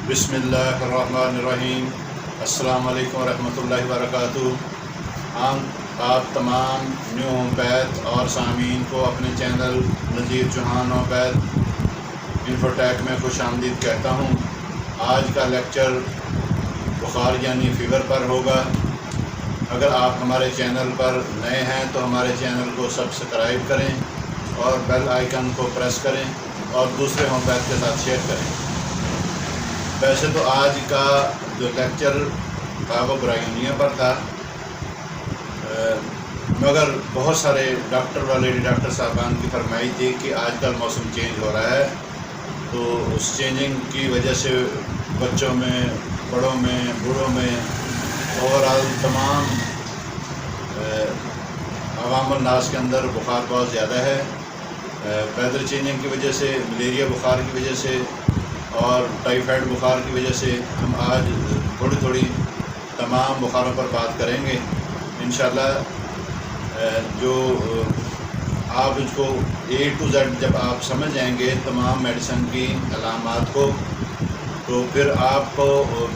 بسم اللہ الرحمن الرحیم۔ السلام علیکم ورحمۃ اللہ وبرکاتہ۔ آپ تمام نیو ہومیوپیتھ اور سامعین کو اپنے چینل نذیر چوہان ہومیوپیتھ انفوٹیک میں خوش آمدید کہتا ہوں۔ آج کا لیکچر بخار یعنی فیور پر ہوگا۔ اگر آپ ہمارے چینل پر نئے ہیں تو ہمارے چینل کو سبسکرائب کریں اور بیل آئیکن کو پریس کریں اور دوسرے ہومیوپیتھ کے ساتھ شیئر کریں۔ ویسے تو آج کا جو لیکچر تھا وہ برائیونیا پر تھا، مگر بہت سارے ڈاکٹر والے ڈاکٹر صاحبان کی فرمائی تھی کہ آج کل موسم چینج ہو رہا ہے، تو اس چینجنگ کی وجہ سے بچوں میں، بڑوں میں، بوڑھوں میں، اوور آل تمام عوام الناس کے اندر بخار بہت زیادہ ہے۔ ویدر چینجنگ کی وجہ سے، ملیریا بخار کی وجہ سے اور ٹائیفائڈ بخار کی وجہ سے ہم آج تھوڑی تمام بخاروں پر بات کریں گے انشاءاللہ۔ جو آپ اس کو A to Z جب آپ سمجھ جائیں گے تمام میڈیسن کی علامات کو، تو پھر آپ کو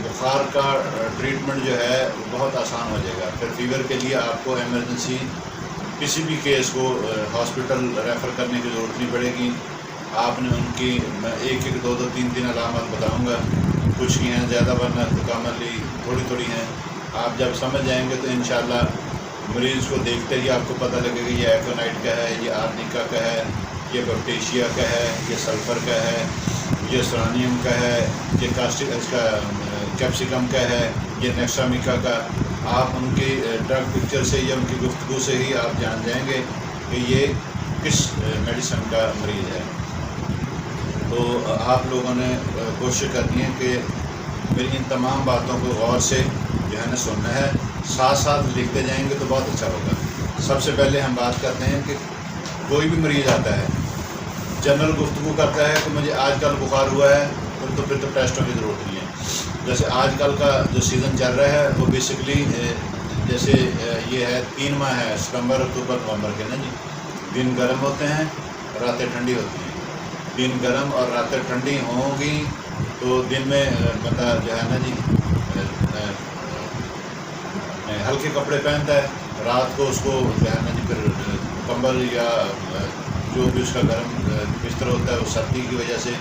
بخار کا ٹریٹمنٹ جو ہے وہ بہت آسان ہو جائے گا۔ پھر فیور کے لیے آپ کو ایمرجنسی کسی بھی کیس کو ہاسپٹل ریفر کرنے کی ضرورت نہیں پڑے گی۔ آپ نے ان کی میں ایک دو تین علامات بتاؤں گا، کچھ ہی ہیں زیادہ، ورنہ تو کامنلی تھوڑی ہیں۔ آپ جب سمجھ جائیں گے تو انشاءاللہ مریض کو دیکھتے ہی آپ کو پتہ لگے گا یہ ایکونائٹ کا ہے، یہ آرنیکا کا ہے، یہ بپٹیشیا کا ہے، یہ سلفر کا ہے، یہ سرانیم کا ہے، یہ اس کا کیپسیکم کا ہے، یہ نیکسامیکا کا۔ آپ ان کی ڈرگ پکچر سے یا ان کی گفتگو سے ہی آپ جان جائیں گے کہ یہ کس میڈیسن کا مریض ہے۔ تو آپ لوگوں نے کوشش کرنی ہے کہ میری ان تمام باتوں کو غور سے جو ہے نا سننا ہے، ساتھ ساتھ لکھتے جائیں گے تو بہت اچھا ہوگا۔ سب سے پہلے ہم بات کرتے ہیں کہ کوئی بھی مریض آتا ہے، جنرل گفتگو کرتا ہے کہ مجھے آج کل بخار ہوا ہے، تو پھر تو ٹیسٹوں کی ضرورت نہیں ہے۔ جیسے آج کل کا جو سیزن چل رہا ہے وہ بیسکلی جیسے یہ ہے 3 ماہ ہے، ستمبر، اکتوبر، نومبر کے نا جی۔ دن گرم ہوتے ہیں، راتیں ٹھنڈی ہوتی ہیں۔ دن گرم اور راتیں ٹھنڈی ہوں گی تو دن میں بندہ جو ہے نا جی ہلکے کپڑے پہنتا ہے، رات کو اس کو جو ہے نا جی پھر کمبل یا جو بھی اس کا گرم بستر ہوتا ہے وہ سردی کی وجہ سے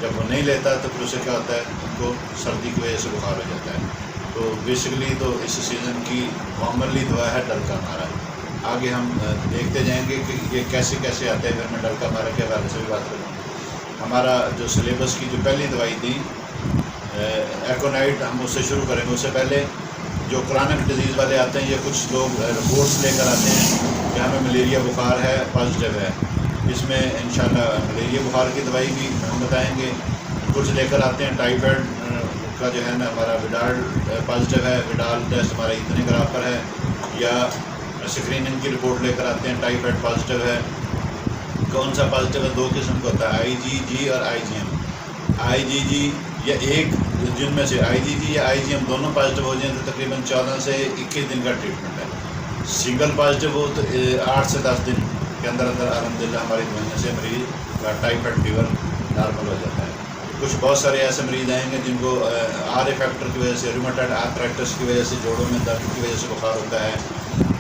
جب وہ نہیں لیتا تو پھر اسے کیا ہوتا ہے، ان کو سردی کی وجہ سے بخار ہو جاتا ہے۔ تو بیسکلی تو اس سیزن کی کامنلی دوا ہے ڈلکا مارا۔ آگے ہم دیکھتے جائیں گے کہ یہ کیسے آتے ہیں، پھر میں ڈلکا مارا کے بارے سے بھی بات کروں۔ ہمارا جو سلیبس کی جو پہلی دوائی تھی ایکونائٹ، ہم اس سے شروع کریں گے۔ اس سے پہلے جو کرونک ڈیزیز والے آتے ہیں، یہ کچھ لوگ رپورٹس لے کر آتے ہیں کہ ہمیں ملیریا بخار ہے، پازیٹیو ہے۔ اس میں انشاءاللہ ملیریا بخار کی دوائی بھی ہم بتائیں گے۔ کچھ لے کر آتے ہیں ٹائیفائڈ کا جو ہے نا ہمارا وڈال پازیٹیو ہے، وڈال ٹیسٹ ہمارا اتنے گراف پر ہے، یا اسکریننگ کی رپورٹ لے کر آتے ہیں ٹائیفائڈ پازیٹیو ہے۔ کون سا پازیٹیو ہے؟ 2 قسم کا ہوتا ہے، IgG اور IgM۔ IgG یا ایک جن میں سے IgG یا IgM دونوں پازیٹیو ہو جائیں تو تقریباً 14 سے 21 دن کا ٹریٹمنٹ ہے۔ سنگل پازیٹیو ہو تو 8 سے 10 دن کے اندر الحمدللہ ہماری دوائیوں سے مریض کا ٹائیفائڈ فیور نارمل ہو جاتا ہے۔ کچھ بہت سارے ایسے مریض آئیں گے جن کو RA فیکٹر کی وجہ سے، ریومیٹائڈ آرتھرائٹس کی وجہ سے، جوڑوں میں درد کی وجہ سے بخار ہوتا ہے،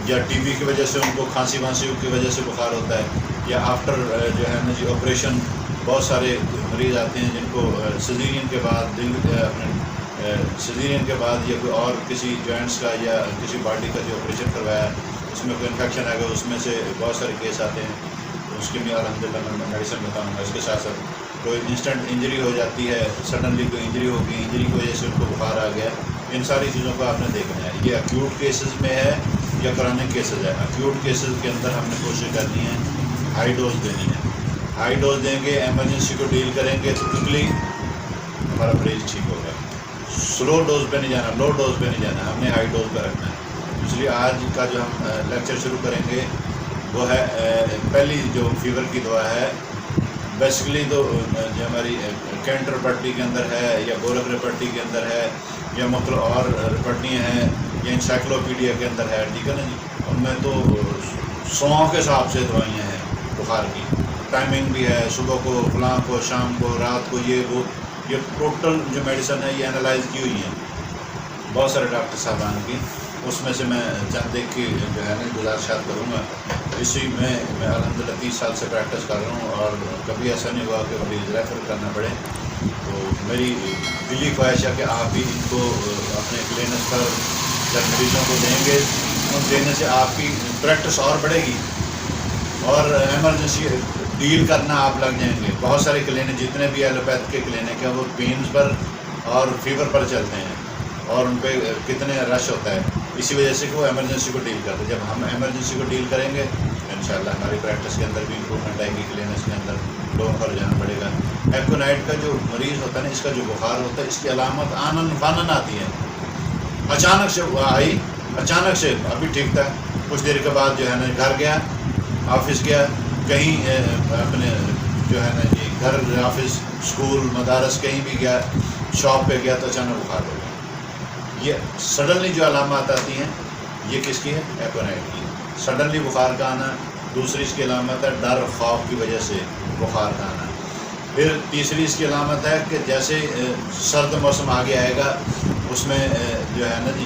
یا TB کی وجہ سے ان کو کھانسی کی وجہ سے بخار ہوتا ہے، یا آفٹر جو ہے نا جی آپریشن بہت سارے مریض آتے ہیں جن کو سیزیرین کے بعد سیزیرین کے بعد یا کوئی اور کسی جوائنٹس کا یا کسی باڈی کا جو آپریشن کروایا ہے اس میں کوئی انفیکشن آ گیا، اس میں سے بہت سارے کیس آتے ہیں۔ اس کے بھی الحمدللہ میں میڈیسن بتاؤں گا۔ اس کے ساتھ ساتھ کوئی انسٹنٹ انجری ہو جاتی ہے، سڈنلی کوئی انجری ہوگی، انجری کی وجہ سے ان کو بخار آ گیا، ان ساری چیزوں کو آپ نے دیکھنا ہے۔ یہ ایکیوٹ کیسز میں ہے یا کرونک کیسز ہے۔ ایکیوٹ کیسز کے اندر ہم نے کوشش کرنی ہے ہائی ڈوز دینی ہے۔ ہائی ڈوز دیں گے، ایمرجنسی کو ڈیل کریں گے تو کوئکلی ہمارا مریض ٹھیک ہوگا۔ سلو ڈوز پہ نہیں جانا، لو ڈوز پہ نہیں جانا، ہم نے ہائی ڈوز پہ رکھنا ہے۔ اس لیے آج کا جو ہم لیکچر شروع کریں گے وہ ہے پہلی جو فیور کی دوا ہے، بیسکلی تو جو ہماری کینٹر پٹی کے اندر ہے یا گورکھ رپٹی کے اندر ہے یا مختلف اور رپٹیاں ہیں یا انسائکلوپیڈیا کے اندر ہے، ٹھیک ہے نا جی۔ ان میں تو 100 کے حساب سے دوائیاں ہیں بخار کی، ٹائمنگ بھی ہے، صبح کو، فلاں کو، شام کو، رات کو، یہ وہ یہ ٹوٹل جو میڈیسن ہے یہ انالائز کی ہوئی ہیں بہت سارے ڈاکٹر صاحبان کی، اس میں سے میں چند ایک کی جو ہے نا گزارشات کروں گا۔ اسی میں الحمدللہ 30 سال سے پریکٹس کر رہا ہوں اور کبھی ایسا نہیں ہوا کہ کبھی ریفر کرنا پڑے۔ تو میری دلی خواہش ہے کہ آپ بھی ان کو اپنے کلینک پر جب مریضوں کو دیں گے، ان دینے سے آپ کی پریکٹس اور بڑھے گی اور ایمرجنسی ڈیل کرنا آپ لگ جائیں گے۔ بہت سارے کلینک جتنے بھی ایلوپیتھ کے کلینک ہیں وہ پینز پر اور فیور پر چلتے ہیں اور ان پہ کتنے رش ہوتا ہے، اسی وجہ سے کہ وہ ایمرجنسی کو ڈیل کرتے ہیں۔ جب ہم ایمرجنسی کو ڈیل کریں گے انشاءاللہ ہماری پریکٹس کے اندر بھی امپرومنٹ آئے گی، کلینکس کے اندر لوگوں پر جانا پڑے گا۔ ایکونائٹ کا جو مریض ہوتا ہے نا، اس کا جو بخار ہوتا ہے، اس کی علامت آنن فانن آتی ہے، اچانک سے آئی، اچانک سے ابھی ٹھیک تھا، کچھ دیر کے بعد جو ہے نا گھر گیا، آفس گیا، کہیں اپنے جو ہے نا جی گھر، آفس، اسکول، مدارس کہیں بھی گیا، شاپ پہ گیا تو اچانک بخار ہو گیا۔ یہ سڈنلی جو علامات آتی ہیں یہ کس کی ہے؟ ایکونائٹ کی۔ سڈنلی بخار کا آنا۔ دوسری اس کی علامت ہے ڈر خوف کی وجہ سے بخار کا آنا۔ پھر تیسری اس کی علامت ہے کہ جیسے سرد موسم آگے آئے گا، اس میں جو ہے نا جی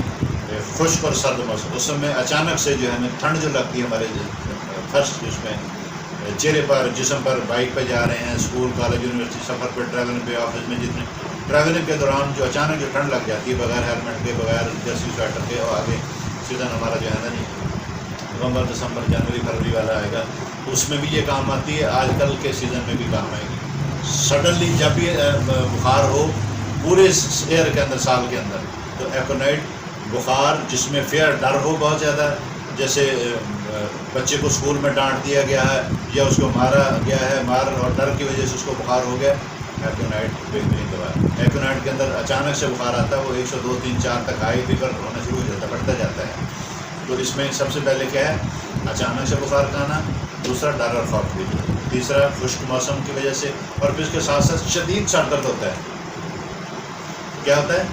خشک اور سرد موسم، اس میں اچانک سے جو ہے نا ٹھنڈ جو لگتی ہے ہمارے فرسٹ اس میں چہرے پر، جسم پر، بائک پہ جا رہے ہیں، اسکول، کالج، یونیورسٹی، سفر پہ، ٹریولنگ پہ، آفس میں، جتنے ٹریولنگ کے دوران جو اچانک جو ٹھنڈ لگ جاتی ہے بغیر ہیلمٹ کے، بغیر جرسی سویٹر کے، اور آگے سیزن ہمارا جو ہے نا جی نومبر، دسمبر، جنوری، فروری والا آئے گا، اس میں بھی یہ کام آتی ہے، آج کل کے سیزن میں بھی کام آئے گی۔ سڈنلی جب بھی بخار ہو پورے ایئر کے اندر، سال کے اندر، تو ایکونائٹ بخار جس میں فیئر، ڈر ہو بہت زیادہ، جیسے بچے کو اسکول میں ڈانٹ دیا گیا ہے یا اس کو مارا گیا ہے، مار اور ڈر کی وجہ سے اس کو بخار ہو گیا، ایکونائٹ بہترین دوا ہے۔ ایکونائٹ کے اندر اچانک سے بخار آتا ہے، وہ 102، 3، 4 تک ہائی فیور ہونا شروع ہو جاتا ہے، بڑھتا جاتا ہے۔ تو اس میں سب سے پہلے کیا ہے؟ اچانک سے بخار کا آنا، دوسرا ڈر اور خوف کی وجہ سے، تیسرا خشک موسم کی وجہ سے، اور پھر اس کے ساتھ ساتھ شدید سر درد ہوتا ہے۔ کیا ہوتا ہے؟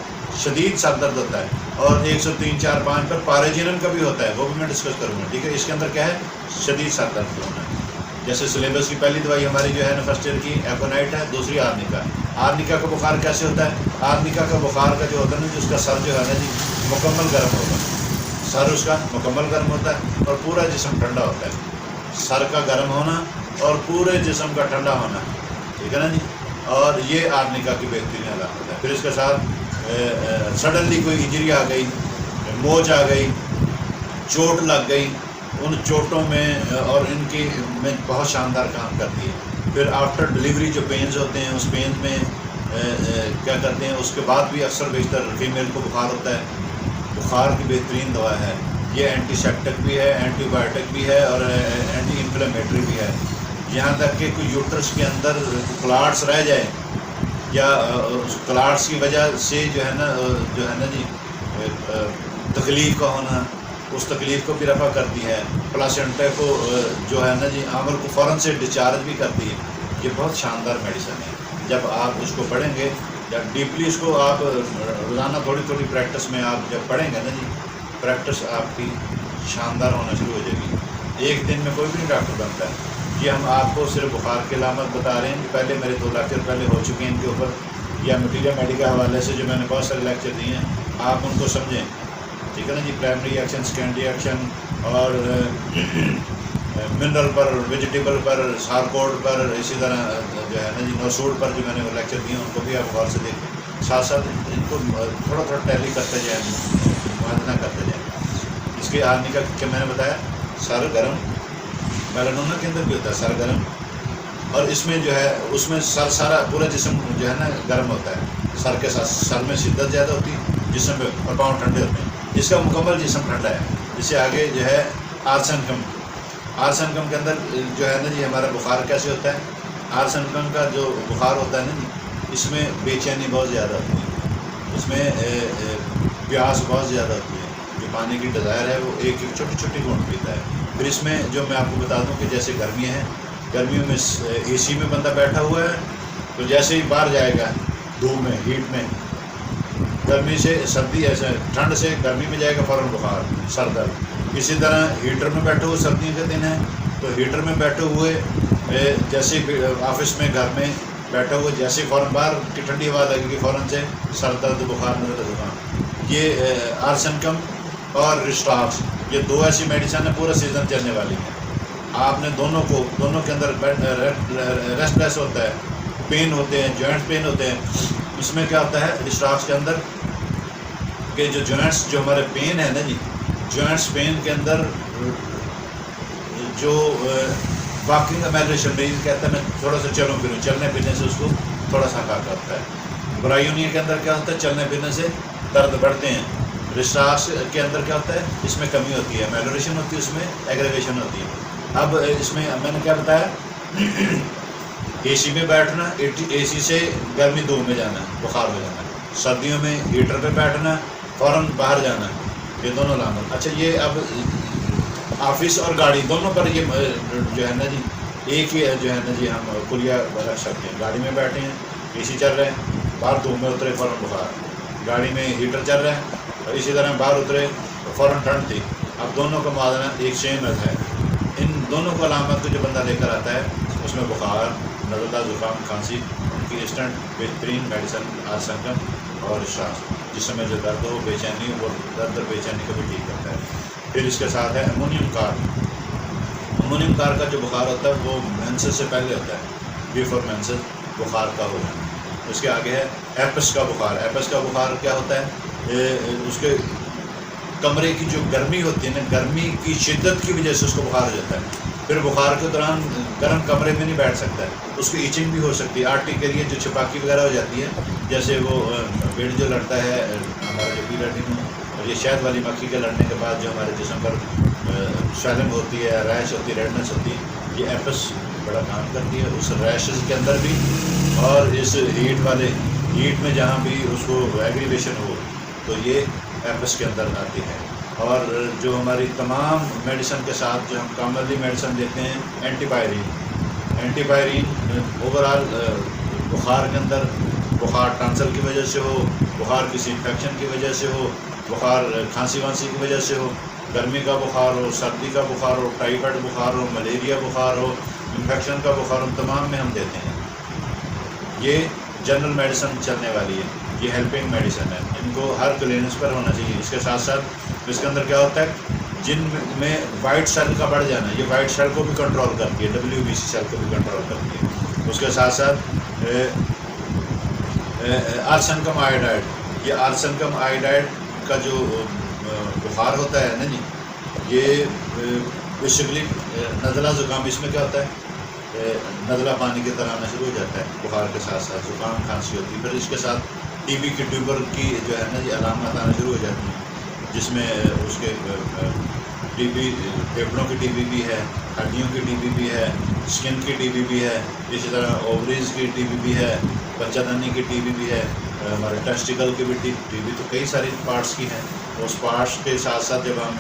شدید سر درد ہوتا ہے۔ اور 103، 4، 5 پر پاریجینم کا بھی ہوتا ہے، وہ بھی میں ڈسکس کروں گا، ٹھیک ہے؟ اس کے اندر کیا ہے؟ شدید سر درد ہونا ہے۔ جیسے سلیبس کی پہلی دوائی ہماری جو ہے نا فرسٹ ایئر کی ایکونائٹ ہے، دوسری آرنیکا۔ آرنیکا کا بخار کیسے ہوتا ہے؟ آرنیکا کا بخار کا جو ہوتا ہے نا، جس کا سر جو ہے نا جی مکمل گرم ہوتا ہے، سر اس کا مکمل گرم ہوتا ہے اور پورا جسم ٹھنڈا ہوتا ہے۔ سر کا گرم ہونا اور پورے جسم کا ٹھنڈا ہونا، ٹھیک ہے نا جی؟ اور یہ آرنیکا کی بہترین علامت ہے۔ پھر اس کے ساتھ سڈنلی کوئی انجری آ گئی، موچ آ گئی، چوٹ لگ گئی، ان چوٹوں میں اور ان کی میں بہت شاندار کام کرتی ہے۔ پھر آفٹر ڈلیوری جو پینز ہوتے ہیں، اس پینز میں کیا کرتے ہیں، اس کے بعد بھی اکثر بیشتر فیمیل کو بخار ہوتا ہے، بخار کی بہترین دوا ہے یہ، اینٹی سیپٹک بھی ہے، اینٹی بایوٹک بھی ہے اور اینٹی انفلیمیٹری بھی ہے۔ یہاں تک کہ کوئی یوٹرس کے اندر کلاٹس رہ جائے یا اس کلاٹس کی وجہ سے جو ہے نا جی تکلیف کا ہونا، اس تکلیف کو بھی رفع کرتی ہے، پلاسنٹا کو جو ہے نا جی عمل کو فوراً سے ڈسچارج بھی کرتی ہے۔ یہ بہت شاندار میڈیسن ہے۔ جب آپ اس کو پڑھیں گے، جب ڈیپلی اس کو آپ روزانہ تھوڑی تھوڑی پریکٹس میں آپ جب پڑھیں گے نا جی، پریکٹس آپ کی شاندار ہونا شروع ہو جائے گی۔ ایک دن میں کوئی بھی نہیں ڈاکٹر بنتا ہے۔ یہ ہم آپ کو صرف بخار کی علامت بتا رہے ہیں، کہ پہلے میرے 2 لیکچر پہلے ہو چکے ہیں ان کے اوپر، یا مٹیریل میڈی کے حوالے سے جو میں نے بہت سارے لیکچر دیے ہیں، آپ ان کو سمجھیں، ٹھیک ہے نا جی؟ پرائمری ایکشن، سیکنڈری ایکشن، اور منرل پر، ویجیٹیبل پر، سارکوڈ پر، اسی طرح جو ہے نا جی نوسوڈ پر جو میں نے وہ لیکچر دیے ہیں، ان کو بھی آپ غور سے دیکھیں، ساتھ ساتھ ان کو تھوڑا تھوڑا ٹیلی کرتے جائیں، موازنہ کرتے جائیں۔ اس کی آرنیکا کہ میں نے بتایا سر گرم، میلانوما کے اندر بھی ہوتا ہے سر گرم، اور اس میں جو ہے اس میں سر سارا پورا جسم جو ہے نا گرم ہوتا ہے، سر کے ساتھ سر میں شدت زیادہ ہوتی ہے، جسم میں اور پاؤں ٹھنڈے ہوتے ہیں، اس کا مکمل جسم ٹھنڈا ہے۔ اس سے آگے جو ہے آرسنکم، آرسنکم کے اندر جو ہے نا جی ہمارا بخار کیسے ہوتا ہے؟ آرسنکم کا جو بخار ہوتا ہے نا جی، اس میں بے چینی بہت زیادہ ہوتی ہے، اس میں پیاس بہت زیادہ ہوتی ہے، جو پانی کی ڈیزائر ہے وہ ایک ایک چھوٹی چھوٹی گھونٹ پیتا ہے۔ پھر اس میں جو میں آپ کو بتا دوں کہ جیسے گرمیاں ہیں، گرمیوں میں اے سی میں بندہ بیٹھا ہوا ہے، تو جیسے ہی باہر جائے گا دھوپ میں، ہیٹ میں، گرمی سے سردی، ایسے ٹھنڈ سے گرمی میں جائے گا فوراً بخار، سر درد۔ اسی طرح ہیٹر میں بیٹھے ہوئے، سردیوں کے دن ہیں تو ہیٹر میں بیٹھے ہوئے جیسے آفس میں، گھر میں بیٹھا ہوا جیسے فوراً باہر کی ٹھنڈی ہوا لگے گی فوراً سے سر درد بخار نزلہ زکام. یہ آرسنکم اور رسٹاکس یہ دو ایسی میڈیسن ہیں پورا سیزن چلنے والی ہیں. آپ نے دونوں کے اندر ریسٹ لیس ہوتا ہے, پین ہوتے ہیں, جوائنٹ پین ہوتے ہیں. اس میں کیا ہوتا ہے رسٹاکس کے اندر کہ جو جوائنٹس جو ہمارے پین ہے نا جی, جوائنٹس پین کے اندر جو واکنگ امیلیشن مریض کہتا ہے میں تھوڑا سا چلوں پھروں, چلنے پھرنے سے اس کو تھوڑا سا کام کرتا ہے. برایونیا کے اندر کیا ہوتا ہے چلنے پھرنے سے درد بڑھتے ہیں. رسٹاکس کے اندر کیا ہوتا ہے اس میں کمی ہوتی ہے, میلوریشن ہوتی ہے, اس میں ایگریویشن ہوتی ہے. اب اس میں نے کیا بتایا اے سی میں بیٹھنا, اے سی سے گرمی دور میں جانا, بخار ہو جانا. سردیوں میں ہیٹر پہ بیٹھنا, فوراً باہر جانا, یہ دونوں علامت. اچھا یہ اب آفس اور گاڑی دونوں پر یہ جو ہے نا جی ایک ہی جو ہے نا جی ہم کلیہ رکھ سکتے ہیں. گاڑی میں بیٹھے ہیں اے سی چل رہے ہیں, باہر دھوپ میں اترے فوراً بخار. گاڑی میں ہیٹر چل رہا ہے اور اسی طرح باہر اترے فوراً ٹھنڈ تھی. اب دونوں کا موازنہ ایک سیم ہے. ان دونوں کو علامت کو جو بندہ لے کر آتا ہے اس میں بخار, نزلہ زکام, کھانسی, ان کی انسٹنٹ بہترین میڈیسن آرسنکم اور رسٹاکس, جس میں جو درد ہو, بے چینی اور درد اور بے چینی کو بھی ٹھیک کرتا ہے. پھر اس کے ساتھ ہے امونیم کار. امونیم کار کا جو بخار ہوتا ہے وہ مینسس سے پہلے ہوتا ہے, بیفور مینسس بخار کا ہو جانا. اس کے آگے ہے ایپس کا بخار. ایپس کا بخار کیا ہوتا ہے اس کے کمرے کی جو گرمی ہوتی ہے نا, گرمی کی شدت کی وجہ سے اس کو بخار ہو جاتا ہے. پھر بخار کے دوران گرم کمرے میں نہیں بیٹھ سکتا ہے, اس کی ایچنگ بھی ہو سکتی ہے. آرٹی کے لیے جو چھپاکی وغیرہ ہو جاتی ہے, جیسے وہ پیڑ جو لڑتا ہے ہمارا جو پیلاٹی میں, اور یہ شہد والی مکھی کے لڑنے کے بعد جو ہمارے جسم پر سویلنگ ہوتی ہے, ریش ہوتی ہے, ریڈنس ہوتی ہے, یہ ایپس بڑا کام کرتی ہے. اس ریشز کے اندر بھی اور اس ہیٹ میں جہاں بھی اس کو ایگریویشن ہو تو یہ ایپس کے اندر آتی ہے. اور جو ہماری تمام میڈیسن کے ساتھ جو ہم کامنلی میڈیسن دیتے ہیں اینٹی پائرین. اینٹی پائرین اوور آل بخار کے اندر, بخار ٹانسل کی وجہ سے ہو, بخار کسی انفیکشن کی وجہ سے ہو, بخار کھانسی وانسی کی وجہ سے ہو, گرمی کا بخار ہو, سردی کا بخار ہو, ٹائیفائڈ بخار ہو, ملیریا بخار ہو, انفیکشن کا بخار ہو, تمام میں ہم دیتے ہیں. یہ جنرل میڈیسن چلنے والی ہے, یہ ہیلپنگ میڈیسن ہے. ان کو ہر کلینکس پر ہونا چاہیے. اس کے ساتھ ساتھ اس کے اندر کیا ہوتا ہے جن میں وائٹ سیل کا بڑھ جانا, یہ وائٹ سیل کو بھی کنٹرول کرتی ہے, WBC سیل کو بھی کنٹرول کرتی ہے. اس کے ساتھ ساتھ آرسنکم آئیڈائڈ. یہ آرسنکم آئیڈائڈ کا جو بخار ہوتا ہے نا جی, یہ بیسیکلی نزلہ زکام. اس میں کیا ہوتا ہے نزلہ پانی کی طرح آنا شروع ہو جاتا ہے بخار کے ساتھ ساتھ, زکام کھانسی ہوتی ہے. پھر اس کے ساتھ ٹی بی کی ٹیوبر کی جو ہے نا جی علامات آنا شروع ہو جاتی ہیں, جس میں اس کے ٹی بی, پھیپھڑوں کی ٹی بی بھی ہے, ہڈیوں کی ٹی بی بھی ہے, اسکن کی ٹی بی بھی ہے, اسی طرح اووریز کی ٹی بی بھی ہے, بچہ دانی کی ٹی بی بھی ہے, ہمارے ٹیسٹیکل کی بھی ٹی بی. تو کئی ساری پارٹس کی ہیں. اس پارٹس کے ساتھ ساتھ جب ہم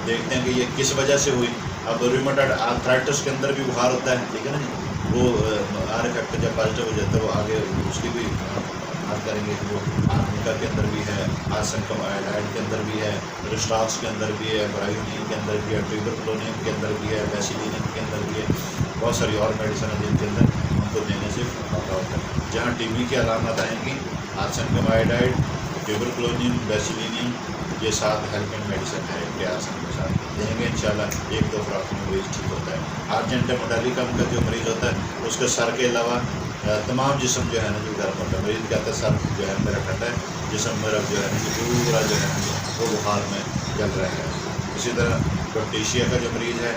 دیکھتے ہیں کہ یہ کس وجہ سے ہوئی. اب ریومیٹائڈ آرتھرائٹس کے اندر بھی بخار ہوتا ہے, ٹھیک ہے نا جی, وہ آر فیکٹر جب پازیٹیو ہو جاتا ہے وہ آگے اس کی بھی بات کریں گے. وہ آرنیکا کے اندر بھی ہے, آرسنکم آئیڈائڈ کے اندر بھی ہے, رسٹاکس کے اندر بھی ہے, برایونین کے اندر بھی ہے, ٹیوبرکلونین کے اندر بھی ہے, بیسیلین کے اندر بھی ہے. بہت ساری اور میڈیسن ہیں جن کے اندر ان کو دینے سے فائدہ ہوتا ہے. جہاں ٹی بی کی علامات آئیں گی آرسنکم آئیڈائڈ, ٹیوبرکلونین, بیسیلین, یہ ساتھ ہیلپنگ میڈیسن ہے کہ آرسن کے ساتھ دیں گے انشاءاللہ. ایک دو خوراک میں مریض ٹھیک ہوتا ہے. آرجنٹ موڈیلیکم کا جو مریض ہوتا ہے اس کے سر کے علاوہ تمام جسم جو ہے نا جو گرم ہوتا ہے. مریض کہتا ہے سر جو ہے میرا ٹھنڈا ہے, جسم میرا جو ہے نا پورا جو ہے وہ بخار میں جل رہا ہے. اسی طرح پیپٹیشیا کا جو مریض ہے,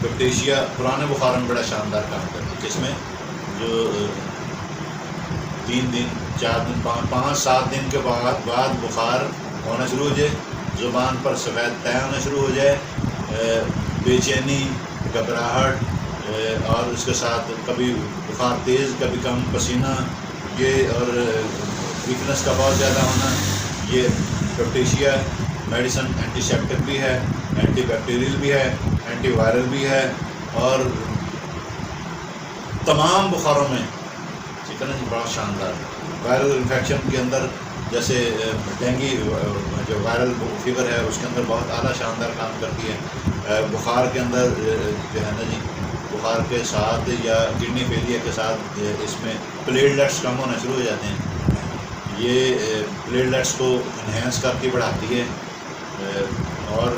پیپٹیشیا پرانے بخار میں بڑا شاندار کام کرتی ہے, جس میں جو 3 دن 4 دن 5-7 دن کے بعد بخار ہونا شروع ہو جائے, زبان پر سفید تہ ہونا شروع ہو جائے, بے چینی, گھبراہٹ, اور اس کے ساتھ کبھی بخار تیز کبھی کم, پسینہ, یہ اور ویکنس کا بہت زیادہ ہونا, یہ پیپٹیشیا میڈیسن اینٹی سیپٹک بھی ہے, اینٹی بیکٹیریل بھی ہے, اینٹی وائرل بھی ہے. اور تمام بخاروں میں ٹھیک ہے نا جی بہت شاندار. وائرل انفیکشن کے اندر جیسے ڈینگی جو وائرل فیور ہے اس کے اندر بہت اعلیٰ شاندار کام کرتی ہے. بخار کے اندر جو ہے نا جی بخار کے ساتھ یا کڈنی فیلئر کے ساتھ اس میں پلیٹلیٹس کم ہونا شروع ہو جاتے ہیں. یہ پلیٹلیٹس کو انہینس کر کے بڑھاتی ہے اور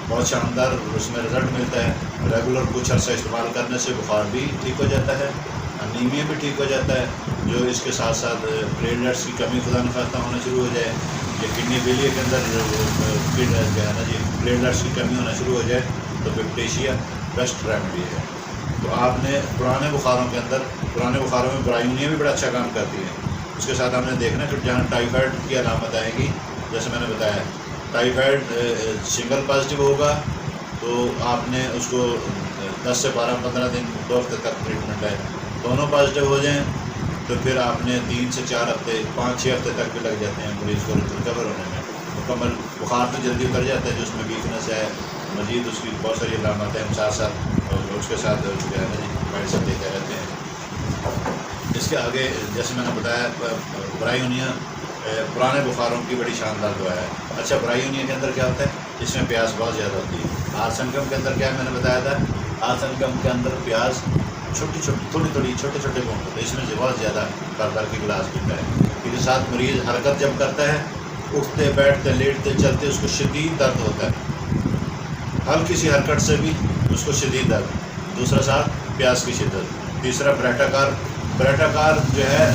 بہت شاندار اس میں رزلٹ ملتا ہے. ریگولر کچھ عرصہ استعمال کرنے سے بخار بھی ٹھیک ہو جاتا ہے, انیمیا بھی ٹھیک ہو جاتا ہے. جو اس کے ساتھ ساتھ پلیٹلیٹس کی کمی خدا نخواستہ ہونا شروع ہو جائے, یا کڈنی فیلئر کے اندر جو ہے نا جی پلیٹلیٹس کی کمی ہونا شروع ہو جائے, تو پیپٹیشیا بیسٹ ریمیڈی ہے. تو آپ نے پرانے بخاروں میں برائیونیا بھی بڑا اچھا کام کرتی ہے. اس کے ساتھ ہم نے دیکھنا کہ جہاں ٹائیفائڈ کی علامت آئے گی, جیسے میں نے بتایا ٹائیفائڈ سنگل پازیٹیو ہوگا تو آپ نے اس کو 10 سے 15 دن 2 ہفتے تک ٹریٹمنٹ ہے. دونوں پازیٹیو ہو جائیں تو پھر آپ نے 3 سے 4 ہفتے 5-6 ہفتے تک بھی لگ جاتے ہیں مریض کو ریکور ہونے میں. مکمل بخار تو جلدی اتر جاتا ہے, جو اس میں ویکنس ہے, مزید اس کی بہت ساری علامات ہیں, ہم ساتھ اور اس کے ساتھ جو ہے نا جی میڈیسن دیتے رہتے ہیں. اس کے آگے جیسے میں نے بتایا برائیونیا پرانے بخاروں کی بڑی شاندار دوا ہے. اچھا برائیونیا کے اندر کیا ہوتا ہے, اس میں پیاس بہت زیادہ ہوتی ہے. آرسنکم کے اندر کیا ہے, میں نے بتایا تھا آرسنکم کے اندر پیاز تھوڑی چھوٹے چھوٹے بوند ہوتے ہیں, اس میں بہت زیادہ کر کے گلاس پیتا ہے. اس کے ساتھ مریض حرکت جب کرتا ہے, اٹھتے بیٹھتے لیٹتے چلتے اس کو شدید درد ہوتا ہے, ہلکی سی حرکت سے بھی اس کو شدید درد. دوسرا ساتھ پیاس کی شدت. تیسرا بریٹاکار جو ہے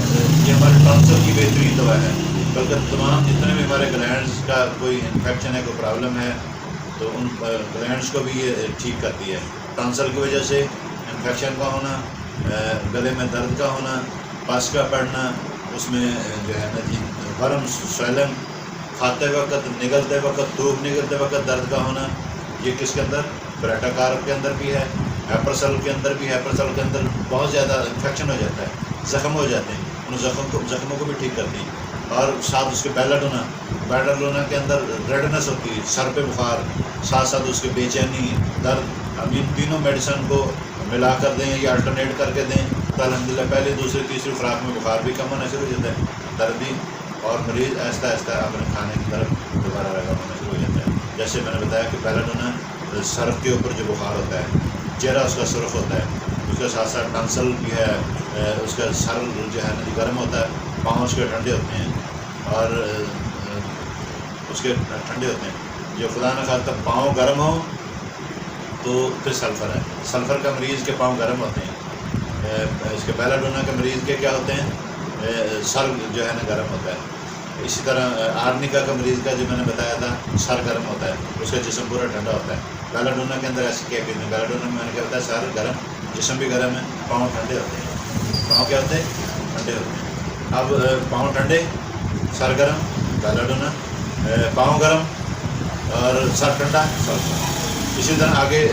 یہ ہمارے ٹانسل کی بہترین دوا ہے. بلکہ تمام جتنے بھی ہمارے گلینڈز کا کوئی انفیکشن ہے, کوئی پرابلم ہے, تو ان گلینڈز کو بھی یہ ٹھیک کرتی ہے. ٹانسل کی وجہ سے انفیکشن کا ہونا, گلے میں درد کا ہونا, پس کا پڑنا, اس میں جو ہے نا جی ورم سویلم, کھاتے وقت نگلتے وقت دھوپ نگلتے وقت درد کا ہونا, یہ کس کے اندر بریٹاکار کے اندر بھی ہے. ہیپرسل کے اندر بھی, ہیپرسل کے اندر بہت زیادہ انفیکشن ہو جاتا ہے, زخم ہو جاتے ہیں, ان زخموں کو بھی ٹھیک کرتی ہیں. اور ساتھ اس کے بیلاڈونا کے اندر ریڈنس ہوتی ہے, سر پہ بخار, ساتھ اس کے بے چینی, درد. ہم ان تینوں میڈیسن کو ملا کر دیں یا الٹرنیٹ کر کے دیں تو الحمدللہ پہلی دوسری تیسری خوراک میں بخار بھی کم ہونا شروع ہو جاتا ہے, درد بھی, اور مریض آہستہ آہستہ اپنے کھانے کی طرف دوبارہ لگا ہونا شروع ہو جاتا ہے. جیسے میں نے بتایا کہ بیلاڈونا سر کے اوپر جو بخار ہوتا ہے, چہرہ اس کا سرخ ہوتا ہے, اس کے ساتھ ساتھ ٹانسل بھی ہے, اس کا سر جو ہے نا گرم ہوتا ہے, پاؤں اس کے ٹھنڈے ہوتے ہیں, اور اس کے ٹھنڈے ہوتے ہیں. جو خدا نہ خواستہ پاؤں گرم ہو تو پھر سلفر ہے. سلفر کا مریض کے پاؤں گرم ہوتے ہیں. اس کے بیلاڈونا کے مریض کے کیا ہوتے ہیں, سر جو ہے نا گرم ہوتا ہے. اسی طرح آرنیکا کا مریض کا جو میں نے بتایا تھا سر گرم ہوتا ہے, اس کا جسم پورا ٹھنڈا ہوتا ہے. بیلاڈونا کے اندر ایسی کیفیت نہیں. بیلاڈونا میں نے کیا ہوتا ہے, سر گرم, جسم بھی گرم ہے, پاؤں ٹھنڈے ہوتے ہیں. پاؤں کیا ہوتے ہیں, ٹھنڈے ہوتے ہیں. اب پاؤں ٹھنڈے, سر گرم, بیلاڈونا, پاؤں گرم اور سر ٹھنڈا, سلفر. اسی طرح آگے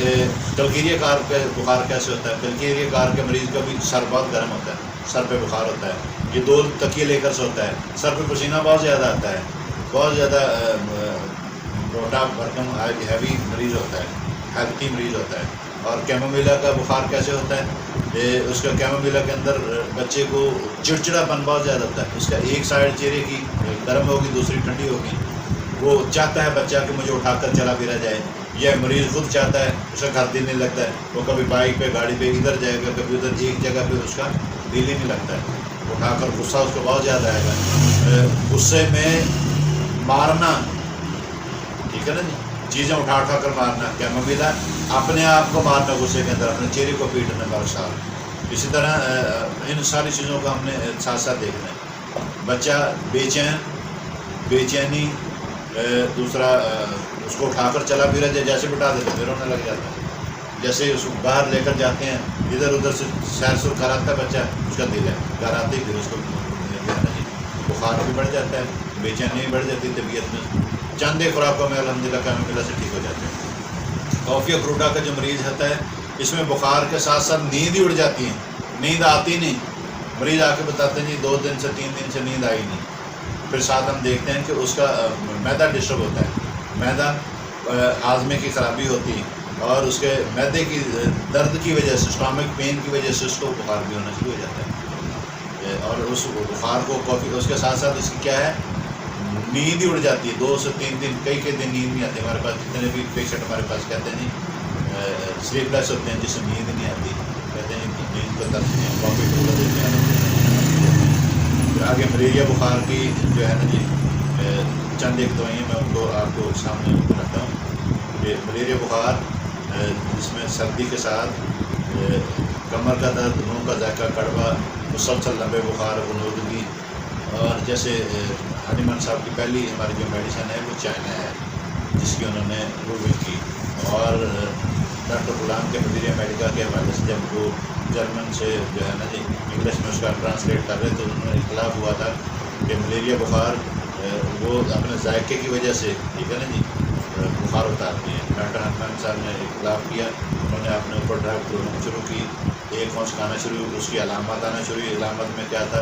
کلکیریا کار کا بخار کیسے ہوتا ہے. کلکیریا کار کے مریض کا بھی سر بہت گرم ہوتا ہے, سر پہ بخار ہوتا ہے, یہ 2 تکیے لے کر سوتا ہے, سر پہ پسینہ بہت زیادہ آتا ہے, بہت زیادہ موٹا بھرکم ہیوی مریض ہوتا ہے, ہیلتھی مریض ہوتا ہے. اور کیمومیلا کا بخار کیسے ہوتا ہے, اس کا کیمومیلا کے اندر بچے کو چڑچڑا پن بہت زیادہ ہوتا ہے. اس کا ایک سائڈ چہرے کی گرم ہوگی, دوسری ٹھنڈی ہوگی. وہ چاہتا ہے بچہ کہ مجھے اٹھا کر چلا پھرا جائے, یہ مریض خود چاہتا ہے, اس کا گھر دل نہیں لگتا ہے, وہ کبھی بائک پہ گاڑی پہ ادھر جائے گا, کبھی ادھر, ایک جگہ پہ اس کا دل ہی نہیں لگتا ہے. اٹھا کر غصہ اس کو بہت زیادہ آئے گا, غصے میں مارنا, ٹھیک ہے نا جی, چیزیں اٹھا کر مارنا, کیا ممیلا اپنے آپ کو مارنا, غصے کے اندر اپنے چہرے کو پیٹنا برسال. اسی طرح ان ساری چیزوں کو ہم نے ساتھ ساتھ دیکھنا ہے. بچہ بے چینی, دوسرا اس کو اٹھا کر چلا پھرا جائے, جیسے بٹھا دیتے پھر رونے لگ جاتا ہے. جیسے اس کو باہر لے کر جاتے ہیں, ادھر ادھر سے سیر سر کراتا ہے بچہ, اس کا دل ہے, گھر آتے ہی پھر اس کو بخار بھی بڑھ جاتا ہے, بے چینی بھی بڑھ جاتی ہے طبیعت میں. چند ایک خوراکوں میں الحمدللہ کیمومیلا سے ٹھیک ہو جاتے ہیں. کوفی فروٹا کا جو مریض ہوتا ہے, اس میں بخار کے ساتھ ساتھ نیند ہی اڑ جاتی ہے, نیند آتی نہیں. مریض آ کے بتاتے ہیں جی 2 دن سے 3 دن سے نیند آئی نہیں. پھر ساتھ ہم دیکھتے ہیں کہ اس کا معدہ ڈسٹرب ہوتا ہے, معدہ ہاضمے کی خرابی ہوتی, اور اس کے معدے کی درد کی وجہ سے, اسٹامک پین کی وجہ سے اس کو بخار بھی ہونا شروع ہو جاتا ہے. اور اس بخار کو کافی, اس کے ساتھ ساتھ اس کی کیا ہے, نیند ہی اڑ جاتی ہے. 2 سے 3 دن, کئی دن نیند نہیں آتی. ہمارے پاس جتنے بھی پیشنٹ ہمارے پاس کہتے ہیں جی سلیپ لیس ہوتے ہیں, جس سے نیند نہیں آتی. کہتے ہیں نیند کو ترجیح دیں، کافی ٹولا دیتے ہیں. پھر آگے ملیریا بخار کی جو ہے نا جی چند ایک دوائیں میں ان کو آپ کو سامنے رکھتا ہوں. کہ ملیریا بخار جس میں سردی کے ساتھ کمر کا درد، منہ کا ذائقہ کڑوا، مسلسل لمبے بخار، غنودگی، اور جیسے ہنیمان صاحب کی پہلی ہماری جو میڈیسن ہے وہ چائنا ہے جس کی انہوں نے ریویو کی. اور ڈاکٹر غلام کے ملیریا میڈیکا کے حوالے سے جب وہ جرمن سے جو ہے نا جی انگلش میں اس کا ٹرانسلیٹ کر رہے تو انہوں نے اختلاف ہوا تھا کہ ملیریا بخار وہ اپنے ذائقے کی وجہ سے ٹھیک ہے نا جی بخار اتارتی ہیں. ڈاکٹر ہنیمان صاحب نے اختلاف کیا، انہوں نے اپنے اوپر ڈرگ پروگرام شروع کی. ایک ہونس کھانا شروع، اس کی علامات آنا شروع ہوئی. علامت میں کیا تھا؟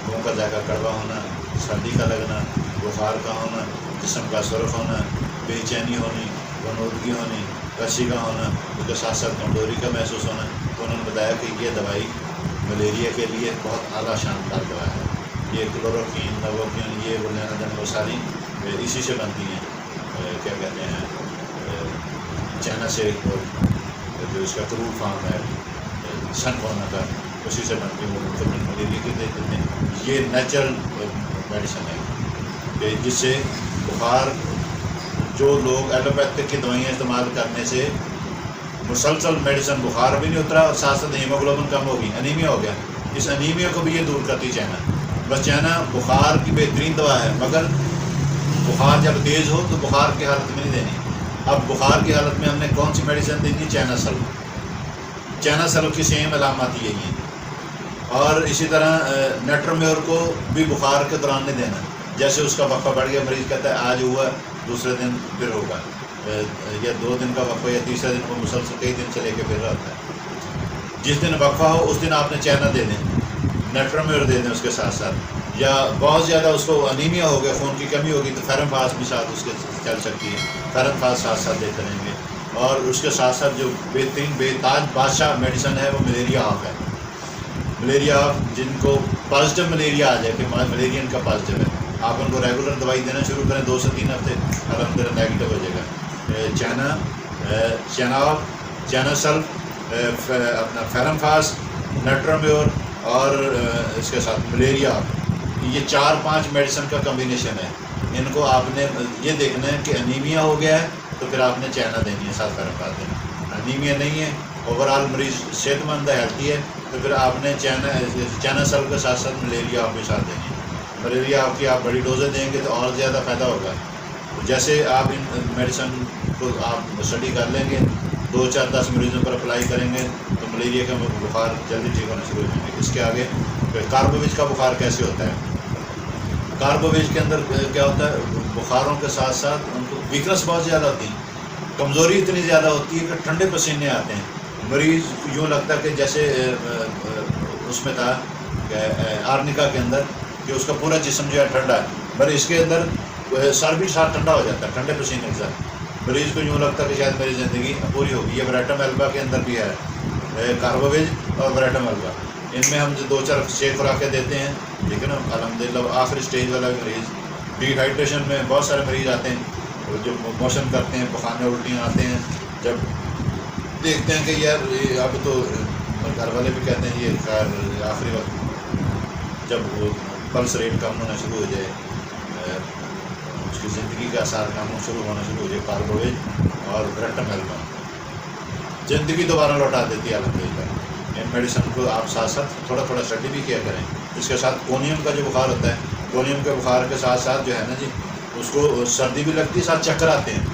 منہ کا ذائقہ کڑوا ہونا، سردی کا لگنا، بخار کا ہونا، جسم کا سرخ ہونا، بے چینی ہونی، غنودگی ہونی، کسی کا ہونا، اس کے ساتھ ساتھ کمزوری کا محسوس ہونا. تو انہوں نے بتایا کہ یہ دوائی ملیریا کے لیے بہت اعلیٰ شاندار دوا ہے. یہ کلوروکین، نووکین، یہ بنیادن وہ ساری اسی سے بنتی ہیں. کیا کہتے ہیں چائنا سے جو اس کا کرو فارم ہے سن ہونا کا، اسی سے بنتی ہیں. وہ ملیریا کے دیتے ہیں. یہ نیچرل میڈیسن ہے کہ جس سے بخار، جو لوگ ایلوپیتھک کی دوائیاں استعمال کرنے سے مسلسل میڈیسن بخار بھی نہیں اترا اور ساتھ ساتھ ہیموگلوبن کم ہوگی، انیمیا ہو گیا، اس انیمیا کو بھی یہ دور کرتی چائنا. بس چائنا بخار کی بہترین دوا ہے، مگر بخار جب تیز ہو تو بخار کی حالت میں نہیں دینی. اب بخار کی حالت میں ہم نے کون سی میڈیسن دینی؟ چائنا سلو. چائنا سلو کی سیم علامات یہی ہیں. اور اسی طرح نیٹرومیور کو بھی بخار کے دوران نہیں دینا. جیسے اس کا وقفہ بڑھ گیا، مریض کہتا ہے آج ہوا، دوسرے دن پھر ہوگا، یا 2 دن کا وقفہ یا تیسرے دن کو مسلسل کئی دن سے لے کے پھر رہتا ہے. جس دن وقفہ ہو اس دن آپ نے چائنا دے دیں، نیٹرومیور دے دیں اس کے ساتھ ساتھ. یا بہت زیادہ اس کو انیمیا ہو گیا، خون کی کمی ہوگی تو فیرم فاس بھی ساتھ اس کے چل سکتی ہے، فیرم فاس ساتھ ساتھ دیتے رہیں گے. اور اس کے ساتھ ساتھ جو بہترین بے تاج بادشاہ میڈیسن ہے وہ ملیریا آف ہے. ملیریا آف جن کو پازیٹیو ملیریا آ جائے کہ ملیریا ان کا پازیٹیو ہے، آپ ان کو ریگولر دوائی دینا شروع کریں، 2 سے 3 ہفتے الحمدللہ نیگیٹو ہو جائے گا. چائنا آف، چائنا سلف، اپنا فیرم فاس، نیٹرومیور اور اس کے ساتھ ملیریا آف، یہ 4-5 میڈیسن کا کمبینیشن ہے. ان کو آپ نے یہ دیکھنا ہے کہ انیمیا ہو گیا ہے تو پھر آپ نے چائنا دینی ہے، ساتھ فیرم فاس دینی ہے. انیمیا نہیں ہے، اوور آل مریض صحت مند ہے، ہیلتھی ہے، تو پھر آپ نے چائنا سلف کے ساتھ ساتھ ملیریا آپ کے ساتھ دینی ہے. ملیریا آپ کی آپ بڑی ڈوزیں دیں گے تو اور زیادہ فائدہ ہوگا. جیسے آپ ان میڈیسن کو آپ اسٹڈی کر لیں گے، 2-4-10 مریضوں پر اپلائی کریں گے تو ملیریا کا بخار جلدی ٹھیک ہونا شروع ہو جائیں گے. اس کے آگے کاربوویج کا بخار کیسے ہوتا ہے؟ کاربوویج کے اندر کیا ہوتا ہے؟ بخاروں کے ساتھ ساتھ ان کو ویکنس بہت زیادہ ہوتی ہے، کمزوری اتنی زیادہ ہوتی ہے کہ ٹھنڈے پسینے آتے ہیں. مریض یوں لگتا ہے کہ جیسے اس میں تھا آرنیکا کے اندر کہ اس کا پورا جسم جو ہے ٹھنڈا ہے، پر اس کے اندر سر بھی ساتھ ٹھنڈا ہو جاتا ہے ٹھنڈے پسینے کے ساتھ. مریض کو یوں لگتا ہے کہ شاید میری زندگی پوری ہوگی. یہ وریٹم البا کے اندر بھی ہے، کاربوویج اور وریٹم البا. ان میں ہم 2-4 6 خوراکیں دیتے ہیں، ٹھیک ہے نا. الحمدللہ آخری سٹیج والا بھی مریض، ڈی ہائیڈریشن میں بہت سارے مریض آتے ہیں جو موشن کرتے ہیں، پخانے الٹیاں آتے ہیں، جب دیکھتے ہیں کہ یار اب تو گھر والے بھی کہتے ہیں یہ خیر آخری وقت، جب وہ پلس ریٹ کم ہونا شروع ہو جائے، اس کی زندگی کا اثار کم ہونا شروع ہو جائے، کاربوویج اور وریٹم البا زندگی دوبارہ لوٹا دیتی ہے الحمدللہ. ان میڈیسن کو آپ ساتھ ساتھ تھوڑا تھوڑا اسٹڈی بھی کیا کریں. اس کے ساتھ کونیم کا جو بخار ہوتا ہے، کونیم کے بخار کے ساتھ ساتھ جو ہے نا جی اس کو سردی بھی لگتی ہے، ساتھ چکر آتے ہیں.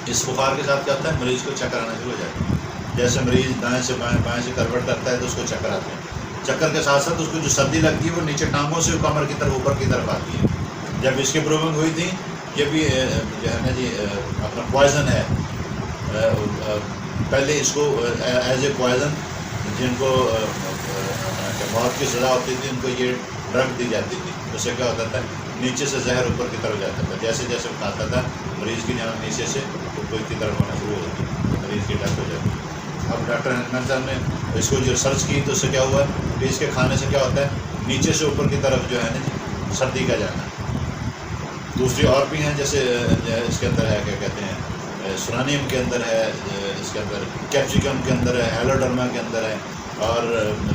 اس بخار کے ساتھ کیا ہوتا ہے؟ مریض کو چکر آنا شروع ہو جاتا ہے. جیسے مریض دائیں سے بائیں، بائیں سے کروٹ کرتا ہے تو اس کو چکر آتے ہیں. چکر کے ساتھ ساتھ اس کو جو سردی لگتی ہے وہ نیچے ٹانگوں سے کمر کی طرف اوپر کی طرف آتی ہے. جب اس کی پروونگ ہوئی تھی، یہ بھی جو ہے نا جی اپنا پوائزن ہے. پہلے اس کو ایز اے پوائزن جن کو موت کی سزا ہوتی تھی ان کو یہ ڈرگ دی جاتی تھی. اس سے کیا ہوتا تھا؟ نیچے سے زہر اوپر کی طرف جاتا تھا. جیسے جیسے کھاتا تھا مریض کی جان نیچے سے اوپر کی طرف ہونا شروع ہو جاتی، مریض کی ڈیتھ ہو جاتی. اب ڈاکٹر ہنیمان صاحب نے اس کو جو ریسرچ کی تو اس سے کیا ہوا کہ اس کے کھانے سے کیا ہوتا ہے؟ نیچے سے اوپر کی طرف جو ہے نا سردی کا جانا. دوسری اور بھی ہیں، جیسے اس کے اندر ہے کیا کہتے ہیں سورانیم کے اندر ہے، اس کے اندر کیپسیکم کے اندر ہے، ہیلوڈرما کے اندر ہے. اور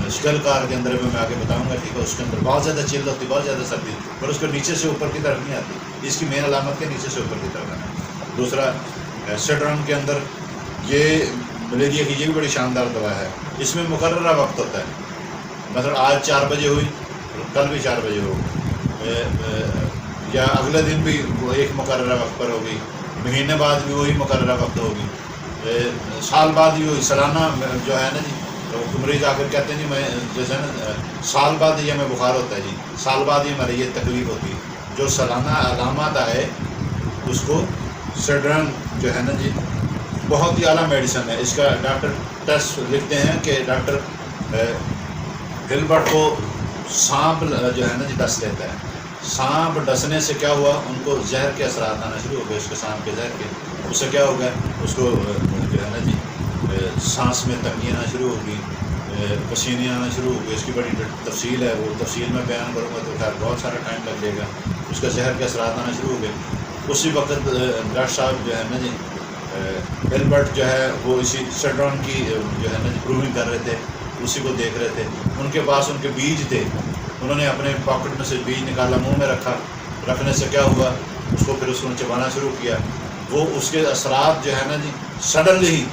اسکل کار کے اندر بھی میں آگے بتاؤں گا، ٹھیک ہے، اس کے اندر بہت زیادہ چل ہوتی، بہت زیادہ سردی، پر اس کو نیچے سے اوپر کی طرف نہیں آتی، اس کی مین علامت کے نیچے سے اوپر کی طرف ہے۔ دوسرا سیڈرون کے اندر یہ ملیریا کی یہ بھی بڑی شاندار دوا ہے، اس میں مقررہ وقت ہوتا ہے، مثلا آج 4 بجے ہوئی کل بھی 4 بجے ہو، یا اگلے دن بھی وہ ایک مقررہ وقت پر ہوگی، مہینے بعد بھی وہی مقررہ وقت ہوگی، سال بعد بھی وہی، سالانہ جو ہے نا جی، تو مریض آ کر کہتے ہیں جی میں جیسے نا سال بعد یہ ہمیں بخار ہوتا ہے جی، سال بعد ہی ہماری یہ تکلیف ہوتی ہے، جو سالانہ علامات آئے اس کو سیڈرن جو ہے نا جی بہت ہی اعلیٰ میڈیسن ہے۔ اس کا ڈاکٹر ٹیسٹ لکھتے ہیں کہ ڈاکٹر ہلبرٹ کو سانپ جو ہے نا جی ڈس لیتا ہے، سانپ ڈسنے سے کیا ہوا، ان کو زہر کے اثرات آنا شروع ہو گئے، اس کے سانپ کے زہر کے، اس سے کیا ہو گیا، اس کو جو ہے نا جی سانس میں تنگی آنا شروع ہوگی، پسینے آنا شروع ہو گئے، اس کی بڑی تفصیل ہے، وہ تفصیل میں بیان کروں گا تو خیر بہت سارا ٹائم لگ جائے گا، اس کا زہر کے اثرات آنا شروع ہو گئے۔ اسی وقت ڈاکٹر صاحب جو ہے نا جی ہلبرٹ جو ہے وہ اسی سیڈرون کی جو ہے نا جی پروونگ کر رہے تھے، اسی کو دیکھ رہے تھے، ان کے پاس ان کے بیج تھے، انہوں نے اپنے پاکٹ میں سے بیج نکالا، منہ میں رکھا، رکھنے سے کیا ہوا، اس کو پھر اس کو چبانا شروع کیا، وہ اس کے اثرات جو ہے نا جی سڈنلی ہی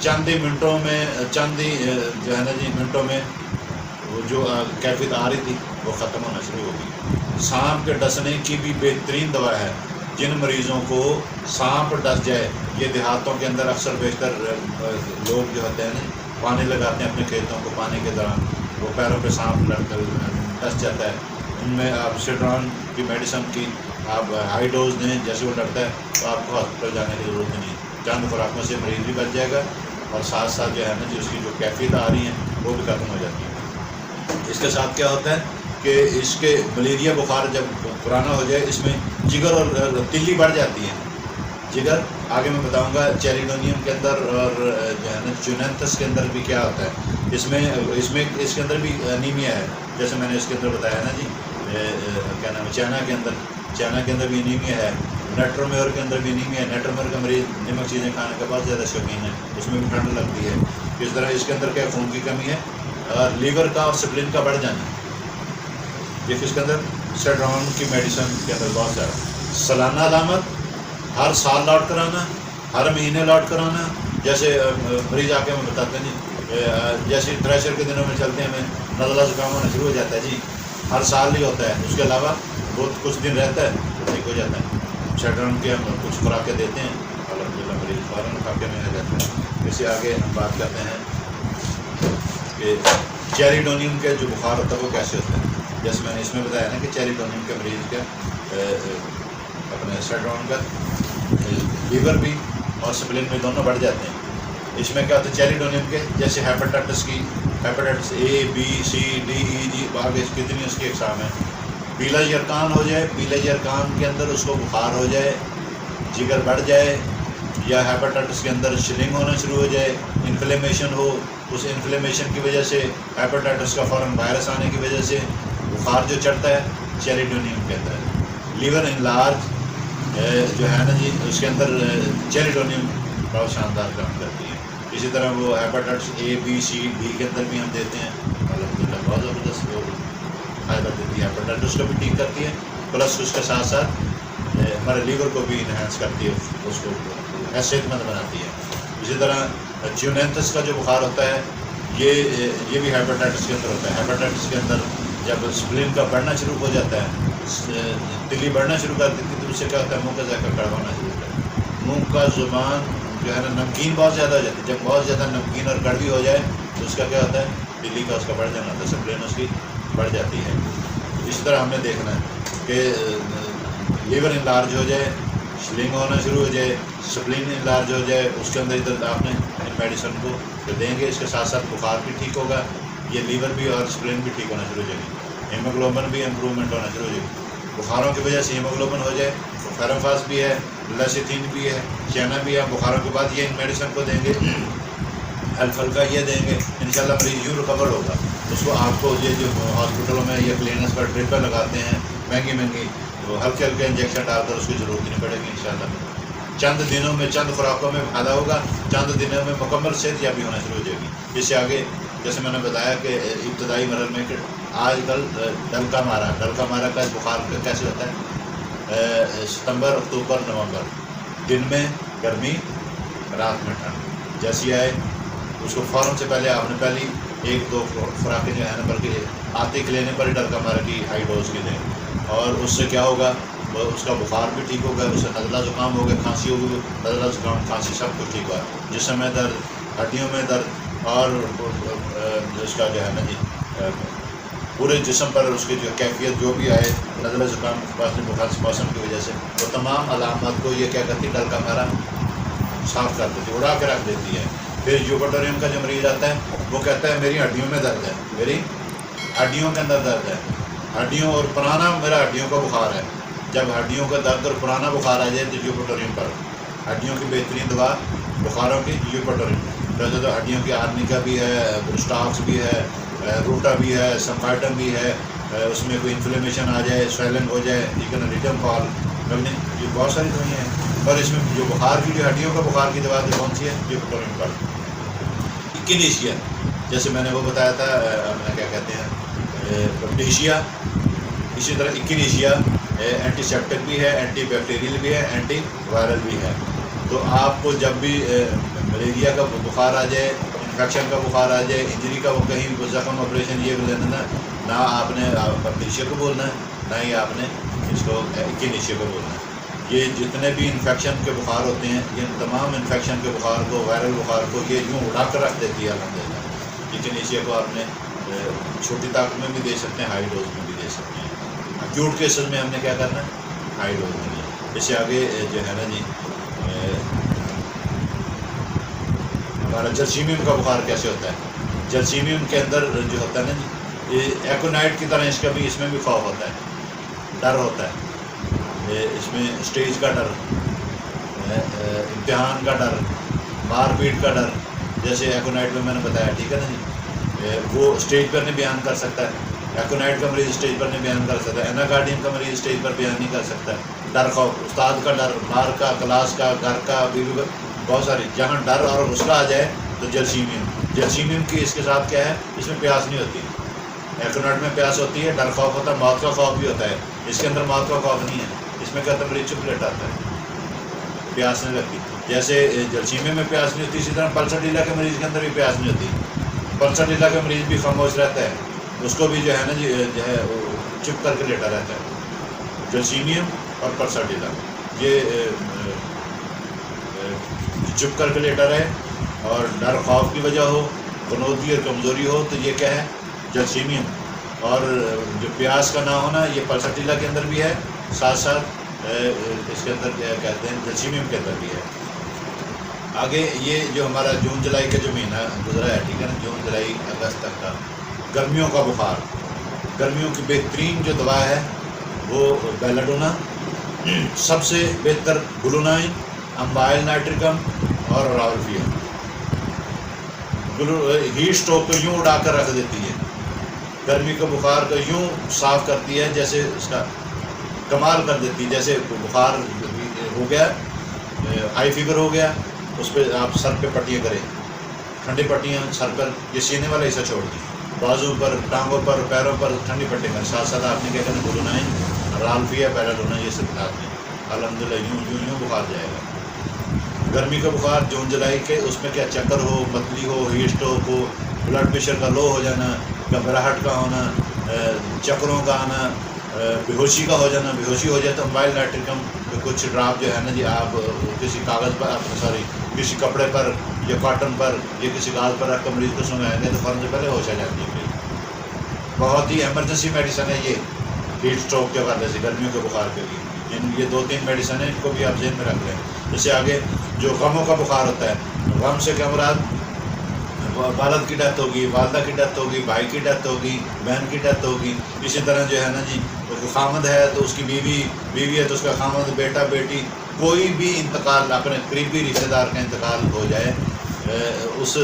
چند ہی منٹوں میں، چند ہی جو ہے نا جی منٹوں میں وہ جو کیفیت آ رہی تھی وہ ختم ہونا شروع ہو گئی۔ سانپ کے ڈسنے کی بھی بہترین دوا ہے، جن مریضوں کو سانپ ڈس جائے، یہ دیہاتوں کے اندر اکثر بیشتر لوگ جو ہوتے ہیں نا پانی لگاتے ہیں اپنے کھیتوں کو، پانی کے دوران وہ پیروں پہ سانپ ڈس جاتا ہے، ان میں آپ سیڈرون کی میڈیسن کی آپ ہائی ڈوز دیں، جیسے وہ ڈرتا ہے تو آپ کو ہاسپٹل جانے کی ضرورت نہیں، چند خوراکوں سے مریض بھی بچ جائے گا، اور ساتھ ساتھ جو ہے نا جی اس کی جو کیفیت آ رہی ہیں وہ بھی ختم ہو جاتی ہے۔ اس کے ساتھ کیا ہوتا ہے کہ اس کے ملیریا بخار جب پرانا ہو جائے، اس میں جگر اور تلی بڑھ جاتی ہے، جگر آگے میں بتاؤں گا، چیریڈونیم کے اندر اور جو ہے نا چونینتھس کے اندر بھی کیا ہوتا ہے، اس کے اندر بھی انیمیا ہے، جیسے میں نے اس کے اندر بتایا نا جی کیا نام ہے، چائنا کے اندر بھی انیمیا ہے، نیٹرومیور کے اندر بھی انیمیا ہے، نیٹرومیور کا مریض نمک چیزیں کھانے کا بہت زیادہ شوقین ہے، اس میں بھی ٹھنڈ لگتی ہے، اس طرح اس کے اندر کیا خون کی کمی ہے، اور لیور کا اور سپلن کا بڑھ جانا، یہ اس کے اندر سیڈرون کی میڈیسن کے اندر بہت زیادہ سالانہ علامت، ہر سال لاٹ کرانا، ہر مہینے لاٹ کرانا، جیسے مریض آ کے ہمیں بتاتے ہیں جی جیسے تھریشر کے دنوں میں چلتے ہیں ہمیں نزلہ زکام ہونا شروع ہو جاتا ہے جی، ہر سال ہی ہوتا ہے، اس کے علاوہ بہت کچھ دن رہتا ہے تو ٹھیک ہو جاتا ہے، سیڈرون کے ہم کچھ خوراکیں دیتے ہیں، الحمدللہ مریض فوراً کھا کے میں آ جاتا ہے۔ اس سے آگے ہم بات کرتے ہیں کہ چیریڈونیم کے جو بخار ہوتا ہے وہ کیسے ہوتا ہے، جیسے میں نے اس میں بتایا نا کہ چیریڈونیم کے مریض کا اپنے سیڈرون کا لیور بھی اور سپلن بھی دونوں بڑھ جاتے ہیں۔ اس میں کیا ہوتا ہے چیریڈونیم کے جیسے ہیپاٹائٹس اے بی سی ڈی ای جی آگے کتنی اس کی اقسام ہیں، پیلا یرکان ہو جائے، پیلا یرکان کے اندر اس کو بخار ہو جائے، جگر بڑھ جائے، یا ہیپاٹائٹس کے اندر شلنگ ہونا شروع ہو جائے، انفلیمیشن ہو، اس انفلیمیشن کی وجہ سے ہیپاٹائٹس کا فوراً وائرس آنے کی وجہ سے بخار جو چڑھتا ہے چیریڈونیم کے اندر، لیور انلارج جو ہے نا جی اس کے اندر چیریڈونیم بہت شاندار کام کرتی ہے۔ اسی طرح وہ ہیپاٹائٹس اے بی سی ڈی کے اندر بھی ہم دیتے ہیں، الحمدللہ بہت زبردست وہ فائدہ دیتی ہے، ہیپاٹائٹس کو بھی ٹھیک کرتی ہے، پلس اس کے ساتھ ساتھ ہمارے لیور کو بھی انہینس کرتی ہے، اس کو صحت مند بناتی ہے۔ اسی طرح چیونینتھس کا جو بخار ہوتا ہے یہ بھی ہیپاٹائٹس کے اندر ہوتا ہے، ہیپاٹائٹس کے اندر جب سپلن کا بڑھنا شروع ہو جاتا ہے، تلی بڑھنا شروع کر دیتی ہے تو اس سے کیا ہوتا ہے منہ کا ذائقہ کڑوا ہونا شروع ہوتا ہے، منہ کا زبان جو ہے نا نمکین بہت زیادہ ہو جاتی ہے، جب بہت زیادہ نمکین اور کڑوی ہو جائے تو اس کا کیا ہوتا ہے تلی کا اس کا بڑھ جانا ہوتا ہے، سپلن اس کی بڑھ جاتی ہے۔ اسی طرح ہم نے دیکھنا ہے کہ لیور انلارج ہو جائے، شلنگ ہونا شروع ہو جائے، سپلن انلارج ہو جائے، اس کے اندر ادھر آپ نے میڈیسن کو دیں گے، اس کے ساتھ ساتھ بخار بھی ٹھیک ہوگا، یہ لیور بھی اور سپلن بھی ٹھیک ہونا شروع ہو جائے گی، ہیموگلوبن بھی امپرومنٹ ہونا شروع ہو جائے گی۔ بخاروں کی وجہ سے ہیموگلوبن ہو جائے تو فیروفاس بھی ہے، لیسیتھین بھی ہے، چینا بھی ہے، بخاروں کے بعد یہ میڈیسن کو دیں گے، الفا یہ دیں گے، انشاءاللہ مریض یوں ریکور ہوگا۔ اس کو آپ کو یہ جو ہاسپٹلوں میں یہ کلینکس پر ڈرپیں لگاتے ہیں مہنگی وہ ہلکے انجیکشن ڈال کر اس کی ضرورت نہیں پڑے گی انشاءاللہ، چند دنوں میں چند خوراکوں میں فائدہ ہوگا، چند دنوں میں مکمل صحت یابی ہونا شروع ہو جائے گی۔ اس سے آگے جیسے میں نے بتایا کہ ابتدائی مرحلے میں کہ آج کل ڈلکا مارا کا بخار کیسے ہوتا ہے؟ ستمبر اکتوبر نومبر، دن میں گرمی رات میں ٹھنڈ جیسی آئے اس کو فوراً سے پہلے آپ نے پہلی 1-2 خوراکیں جو ہے نا بلکہ آتے کے لینے پر ہی ڈلکا مارا کی ہائی ڈوز کی دیں، اور اس سے کیا ہوگا، اس کا بخار بھی ٹھیک ہوگا، اس سے نزلہ زکام ہوگا، کھانسی ہوگی، نزلہ زکام کھانسی سب کچھ ٹھیک ہوا، جسم میں درد، ہڈیوں میں درد، اور اس کا جو ہے نا جی پورے جسم پر اس کی جو کیفیت جو بھی آئے نزلہ زکام بخار موسم کی وجہ سے، وہ تمام علامات کو یہ کیا کرتی ہے، ڈلکا مارا صاف کر دیتی ہے، اڑا کے رکھ دیتی ہے۔ پھر یوبیٹوریم کا جو مریض آتا ہے وہ کہتا ہے میری ہڈیوں میں درد ہے، میری ہڈیوں کے اندر درد ہے، ہڈیوں اور پرانا میرا ہڈیوں کا بخار ہے۔ جب ہڈیوں کا درد اور پرانا بخار آ جائے تو یوبیٹوریم پر، ہڈیوں کی بہترین دوا بخاروں کی یوبیٹوریم، ویسے تو ہڈیوں کی آرنیکا بھی ہے، برسٹاکس بھی ہے، روٹا بھی ہے، سمفائٹم بھی ہے، اس میں کوئی انفلیمیشن آ جائے، سویلنگ ہو جائے، لیکن ریٹم فال، یہ بہت ساری دوائیں ہیں، اور اس میں جو بخار کی جو ہڈیوں کا بخار کی دوا کون سی ہے، یوبیٹوریم پر۔ ایکینیشیا جیسے میں نے وہ بتایا تھا، کیا کہتے ہیں پروپیشیا، اسی طرح ایکینیشیا اینٹی سیپٹک بھی ہے، اینٹی بیکٹیریل بھی ہے، اینٹی وائرل بھی ہے۔ تو آپ کو جب بھی ملیریا کا بخار آ جائے، انفیکشن کا بخار آ جائے، انجری کا وہ کہیں زخم آپریشن یہ لینا، نہ آپ نے پروپیشیا کو بولنا ہے، نہ ہی آپ نے اس کو ایکینیشیا کو بولنا ہے۔ یہ جتنے بھی انفیکشن کے بخار ہوتے ہیں، یہ تمام انفیکشن کے بخار کو، وائرل بخار کو یہ یوں اڑا کر رکھ دیتی ہے الحمدللہ۔ ایکینیشیا کو آپ نے چھوٹی طاقت میں بھی دے سکتے ہیں، ہائی ڈوز میں بھی دے سکتے ہیں۔ ایکیوٹ کیسز میں ہم نے کیا کرنا ہے، ہائی ڈوز میں دیا۔ اس سے آگے جو ہے نا جی ہمارا جرسیمیم کا بخار کیسے ہوتا ہے؟ جرسیمیم کے اندر جو ہوتا ہے نا جی، یہ ایکونائٹ کی طرح اس میں بھی خوف ہوتا ہے، ڈر ہوتا ہے، اس میں اسٹیج کا ڈر، امتحان کا ڈر، مار پیٹ کا ڈر، جیسے ایکونائٹ میں نے بتایا، ٹھیک ہے نا جی، وہ اسٹیج پر نہیں بیان کر سکتا ہے، ایکونائٹ کا مریض اسٹیج پر نہیں بیان کر سکتا ہے، ایناکارڈیم کا مریض اسٹیج پر بیان نہیں کر سکتا ہے، ڈر خوف، استاد کا ڈر، مار کا، کلاس کا، گھر کا، بیوی کا، بہت ساری، جہاں ڈر اور غصہ آ جائے تو جرسیمیم کی اس کے ساتھ کیا ہے، اس میں پیاس نہیں ہوتی، ایکونائٹ میں پیاس ہوتی ہے، ڈر خوف ہوتا ہے، موت کا خوف بھی ہوتا ہے، اس کے اندر موت کا خوف نہیں ہے، اس میں کیا ہوتا ہے، مریض چپ لیٹاتا ہے، پیاس نہیں لگتی۔ جیسے جرسیمیم میں پیاس نہیں ہوتی، اسی طرح پلسر ڈیلا کے مریض کے اندر بھی پیاس نہیں ہوتی، پلسر ڈیلا کے مریض بھی خاموش رہتا ہے، اس کو بھی جو ہے نا جی جو ہے چپ کر کے لیٹا رہتا ہے۔ جرسیمیم اور پلسر ڈیلا یہ چپ کر کے لیٹا رہے اور ڈر خوف کی وجہ ہو، غنودگی اور کمزوری ہو تو یہ کیا ہے، جرسیمیم۔ اور جو پیاس کا نہ ہونا یہ پلسر ڈیلا کے اندر بھی ہے، ساتھ ساتھ اس کے اندر کیا کہتے ہیں، جرسیمیم کے اندر بھی ہے۔ آگے یہ جو ہمارا جون جولائی کا جو مہینہ گزرا ہے، ٹھیک ہے نا، جون جولائی اگست تک کا، گرمیوں کا بخار، گرمیوں کی بہترین جو دوا ہے وہ بیلاڈونا، سب سے بہتر گلونائن، امبائل نائٹریکم اور راولفیا۔ ہیٹ اسٹروک کو یوں اڑا کر رکھ دیتی ہے، گرمی کے بخار کو یوں صاف کرتی ہے جیسے اس کا کمال کر دیتی ہے، جیسے بخار ہو گیا، ہائی فیور ہو گیا، اس پہ آپ سر پہ پٹیاں کریں، ٹھنڈی پٹیاں سر پر، یہ سینے والا حصہ چھوڑ دیں، بازو پر، ٹانگوں پر، پیروں پر ٹھنڈی پٹیاں کریں، ساتھ ساتھ آپ نے کیا کرنا، گلونائن، راولفیا، بیلاڈونا، یہ سب ساتھ میں، الحمدللہ یوں بخار جائے گا۔ گرمی کا بخار جون جولائی کے، اس میں کیا چکر ہو، متلی ہو، ہیٹ اسٹروک ہو، بلڈ پریشر کا لو ہو جانا، گھبراہٹ کا ہونا، چکروں کا آنا، بے ہوشی کا ہو جانا، بے ہوشی ہو جائے تو امبائل نائٹریکم کچھ ڈراپ جو ہے نا جی، آپ کسی کاغذ پر، کسی کپڑے پر یا کاٹن پر یا کسی کاغذ پر رکھ کر مریض کو سنگائیں گے تو فوراً سے پہلے ہوش آ جاتی ہے۔ بہت ہی ایمرجنسی میڈیسن ہے یہ ہیٹ اسٹروک کے حوالے سے، گرمیوں کے بخار کے لیے یہ 2-3 میڈیسن ہیں، ان کو بھی آپ ذہن میں رکھ لیں۔ اس سے آگے جو غموں کا بخار ہوتا ہے، غم سے کیا مراد، والد کی ڈیتھ ہوگی، والدہ کی ڈیتھ ہوگی، بھائی کی ڈیتھ ہوگی، بہن کی ڈیتھ ہوگی، اسی طرح جو ہے نا جی خامد ہے تو اس کی بیوی ہے تو اس کا خامد، بیٹا بیٹی، کوئی بھی انتقال، اپنے قریبی رشتہ دار کا انتقال ہو جائے، اس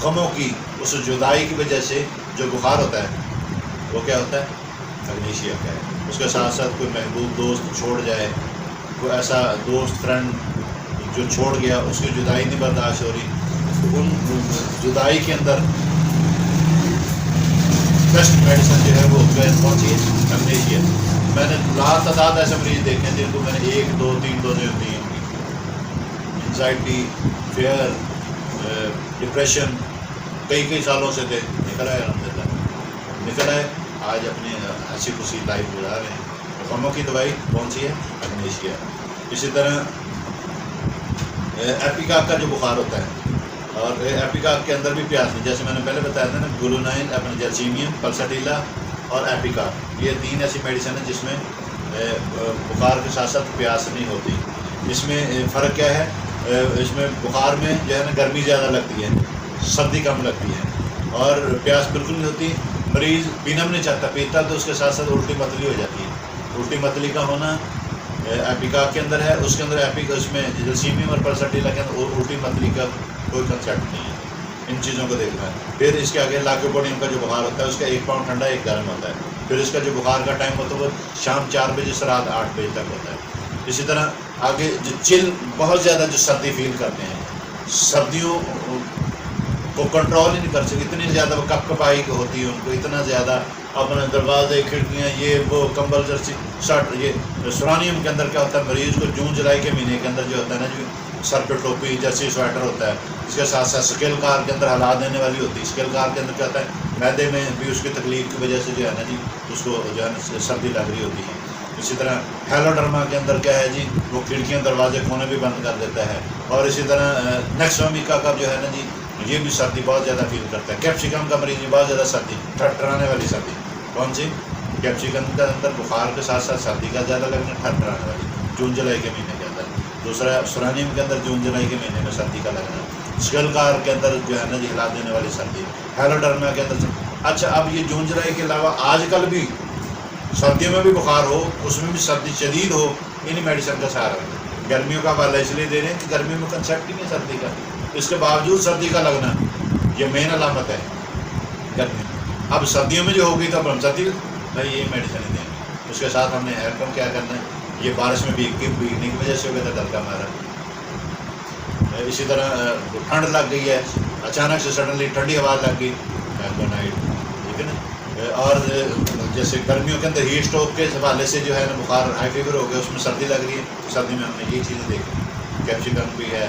غموں کی، اس جدائی کی وجہ سے جو بخار ہوتا ہے وہ کیا ہوتا ہے، ایکینیشیا کا ہے۔ اس کے ساتھ ساتھ کوئی محبوب دوست چھوڑ جائے، کوئی ایسا دوست فرینڈ جو چھوڑ گیا، اس کی جدائی نہیں برداشت ہو رہی، ان جدائی کے اندر بیسٹ میڈیسن جو ہے وہ کون سی ہے؟ امنیشیا۔ میں نے لاتعداد ایسے مریض دیکھے ہیں جن کو میں نے 1 2 3 ڈوزیں دی ہوں گی۔ انزائٹی، فیئر، ڈپریشن کئی سالوں سے تھے، نکل آئے الحمدللہ، نکل آئے، آج اپنی اچھی خوشی لائف گزار رہے ہیں۔ غموں کی دوائی کون سی ہے؟ امنیشیا۔ اسی طرح ایپیکاک کا جو بخار ہوتا ہے، اور ایپیکاک کے اندر بھی پیاس نہیں، جیسے میں نے پہلے بتایا تھا نا، گلونائن، اپنے جرسیمیم، پلسٹیلا اور ایپیکاک، یہ 3 ایسی میڈیسن ہیں جس میں بخار کے ساتھ ساتھ پیاس نہیں ہوتی۔ اس میں فرق کیا ہے؟ اس میں بخار میں جو ہے نا گرمی زیادہ لگتی ہے، سردی کم لگتی ہے، اور پیاس بالکل نہیں ہوتی۔ مریض پینا بھی نہیں چاہتا، پیتا تو اس کے ساتھ ساتھ الٹی متلی ہو جاتی ہے۔ الٹی متلی کا ہونا ایپیکاک کے اندر ہے، اس کے اندر اس میں جرسیمیم اور پلسٹیلا کے اندر الٹی متلی کا کوئی کنسیپٹ نہیں ہے۔ ان چیزوں کو دیکھنا ہے۔ پھر اس کے آگے لاکوپوڈیم کا جو بخار ہوتا ہے، اس کا 1 پاؤنڈ ٹھنڈا 1 گرم ہوتا ہے۔ پھر اس کا جو بخار کا ٹائم ہوتا ہے وہ شام 4 بجے سے رات 8 بجے تک ہوتا ہے۔ اسی طرح آگے جو چل، بہت زیادہ جو سردی فیل کرتے ہیں، سردیوں کو کنٹرول ہی نہیں کر سکتے، اتنی زیادہ وہ کپ کپائی ہوتی ہے ان کو، اتنا زیادہ اپنے دروازے، کھڑکیاں، یہ وہ کمبل، جرسی، شرٹ، یہ سورانیم کے اندر کیا ہوتا ہے، مریض کو جون جولائی کے مہینے کے اندر جو ہوتا ہے نا، جو سر پہ ٹوپی، جرسی، سویٹر ہوتا ہے، اس کے ساتھ ساتھ اسکیل کار کے اندر ہلا دینے والی ہوتی ہے۔ اسکیل کار کے اندر کیا ہوتا ہے، معدے میں بھی اس کی تکلیف کی وجہ سے جو ہے نا جی، اس کو جو ہے نا سردی لگ رہی ہوتی ہے۔ اسی طرح ہیلوڈرما کے اندر کیا ہے جی، وہ کھڑکیاں، دروازے، کونے بھی بند کر دیتا ہے۔ اور اسی طرح نیکسومیکا کا جو ہے نا جی، یہ بھی سردی بہت زیادہ فیل کرتا ہے۔ کیپسیکم کا مریض بہت زیادہ سردی، ٹھٹرانے والی سردی، کون سی؟ کیپسیکم کے اندر بخار کے ساتھ ساتھ سردی کا زیادہ لگنا، ٹھٹرانے والی، جون جولائی کے مہینے کے اندر۔ دوسرا سورانیم کے اندر جون جولائی کے مہینے میں سردی کا لگنا، اسکیل کار کے اندر جو ہے نا جی ہلا دینے والی سردی، ہیلوڈرما کے اندر۔ اچھا، اب یہ جون جولائی کے علاوہ آج کل بھی سردیوں میں بھی بخار ہو، اس میں بھی سردی شدید ہو، انہیں میڈیسن کا سہارا ہے۔ گرمیوں کا حوالہ اس لیے دے رہے ہیں کہ گرمیوں میں کنسیپٹ ہی نہیں سردی کا، اس کے باوجود سردی کا لگنا یہ مین علامت ہے گرمی میں۔ اب سردیوں میں جو ہوگی تو اب ہم سردی بھائی یہ میڈیسن ہی دیں گے، اس کے ساتھ ہم نے ہیئر کم کیا کرنا ہے، یہ بارش میں بھیگنے کی وجہ سے ہو گیا تھا ڈر کا مارا۔ اسی طرح ٹھنڈ لگ گئی ہے، اچانک سے سڈنلی ٹھنڈی ہوا لگ گئی، نائٹ، ٹھیک ہے نا۔ اور جیسے گرمیوں کے اندر ہیٹ اسٹروک کے حوالے سے جو ہے نا بخار، ہائی فیور ہو گیا، اس میں سردی لگ رہی ہے، سردی میں ہم نے یہ چیزیں دیکھی، کیپسیکم بھی ہے،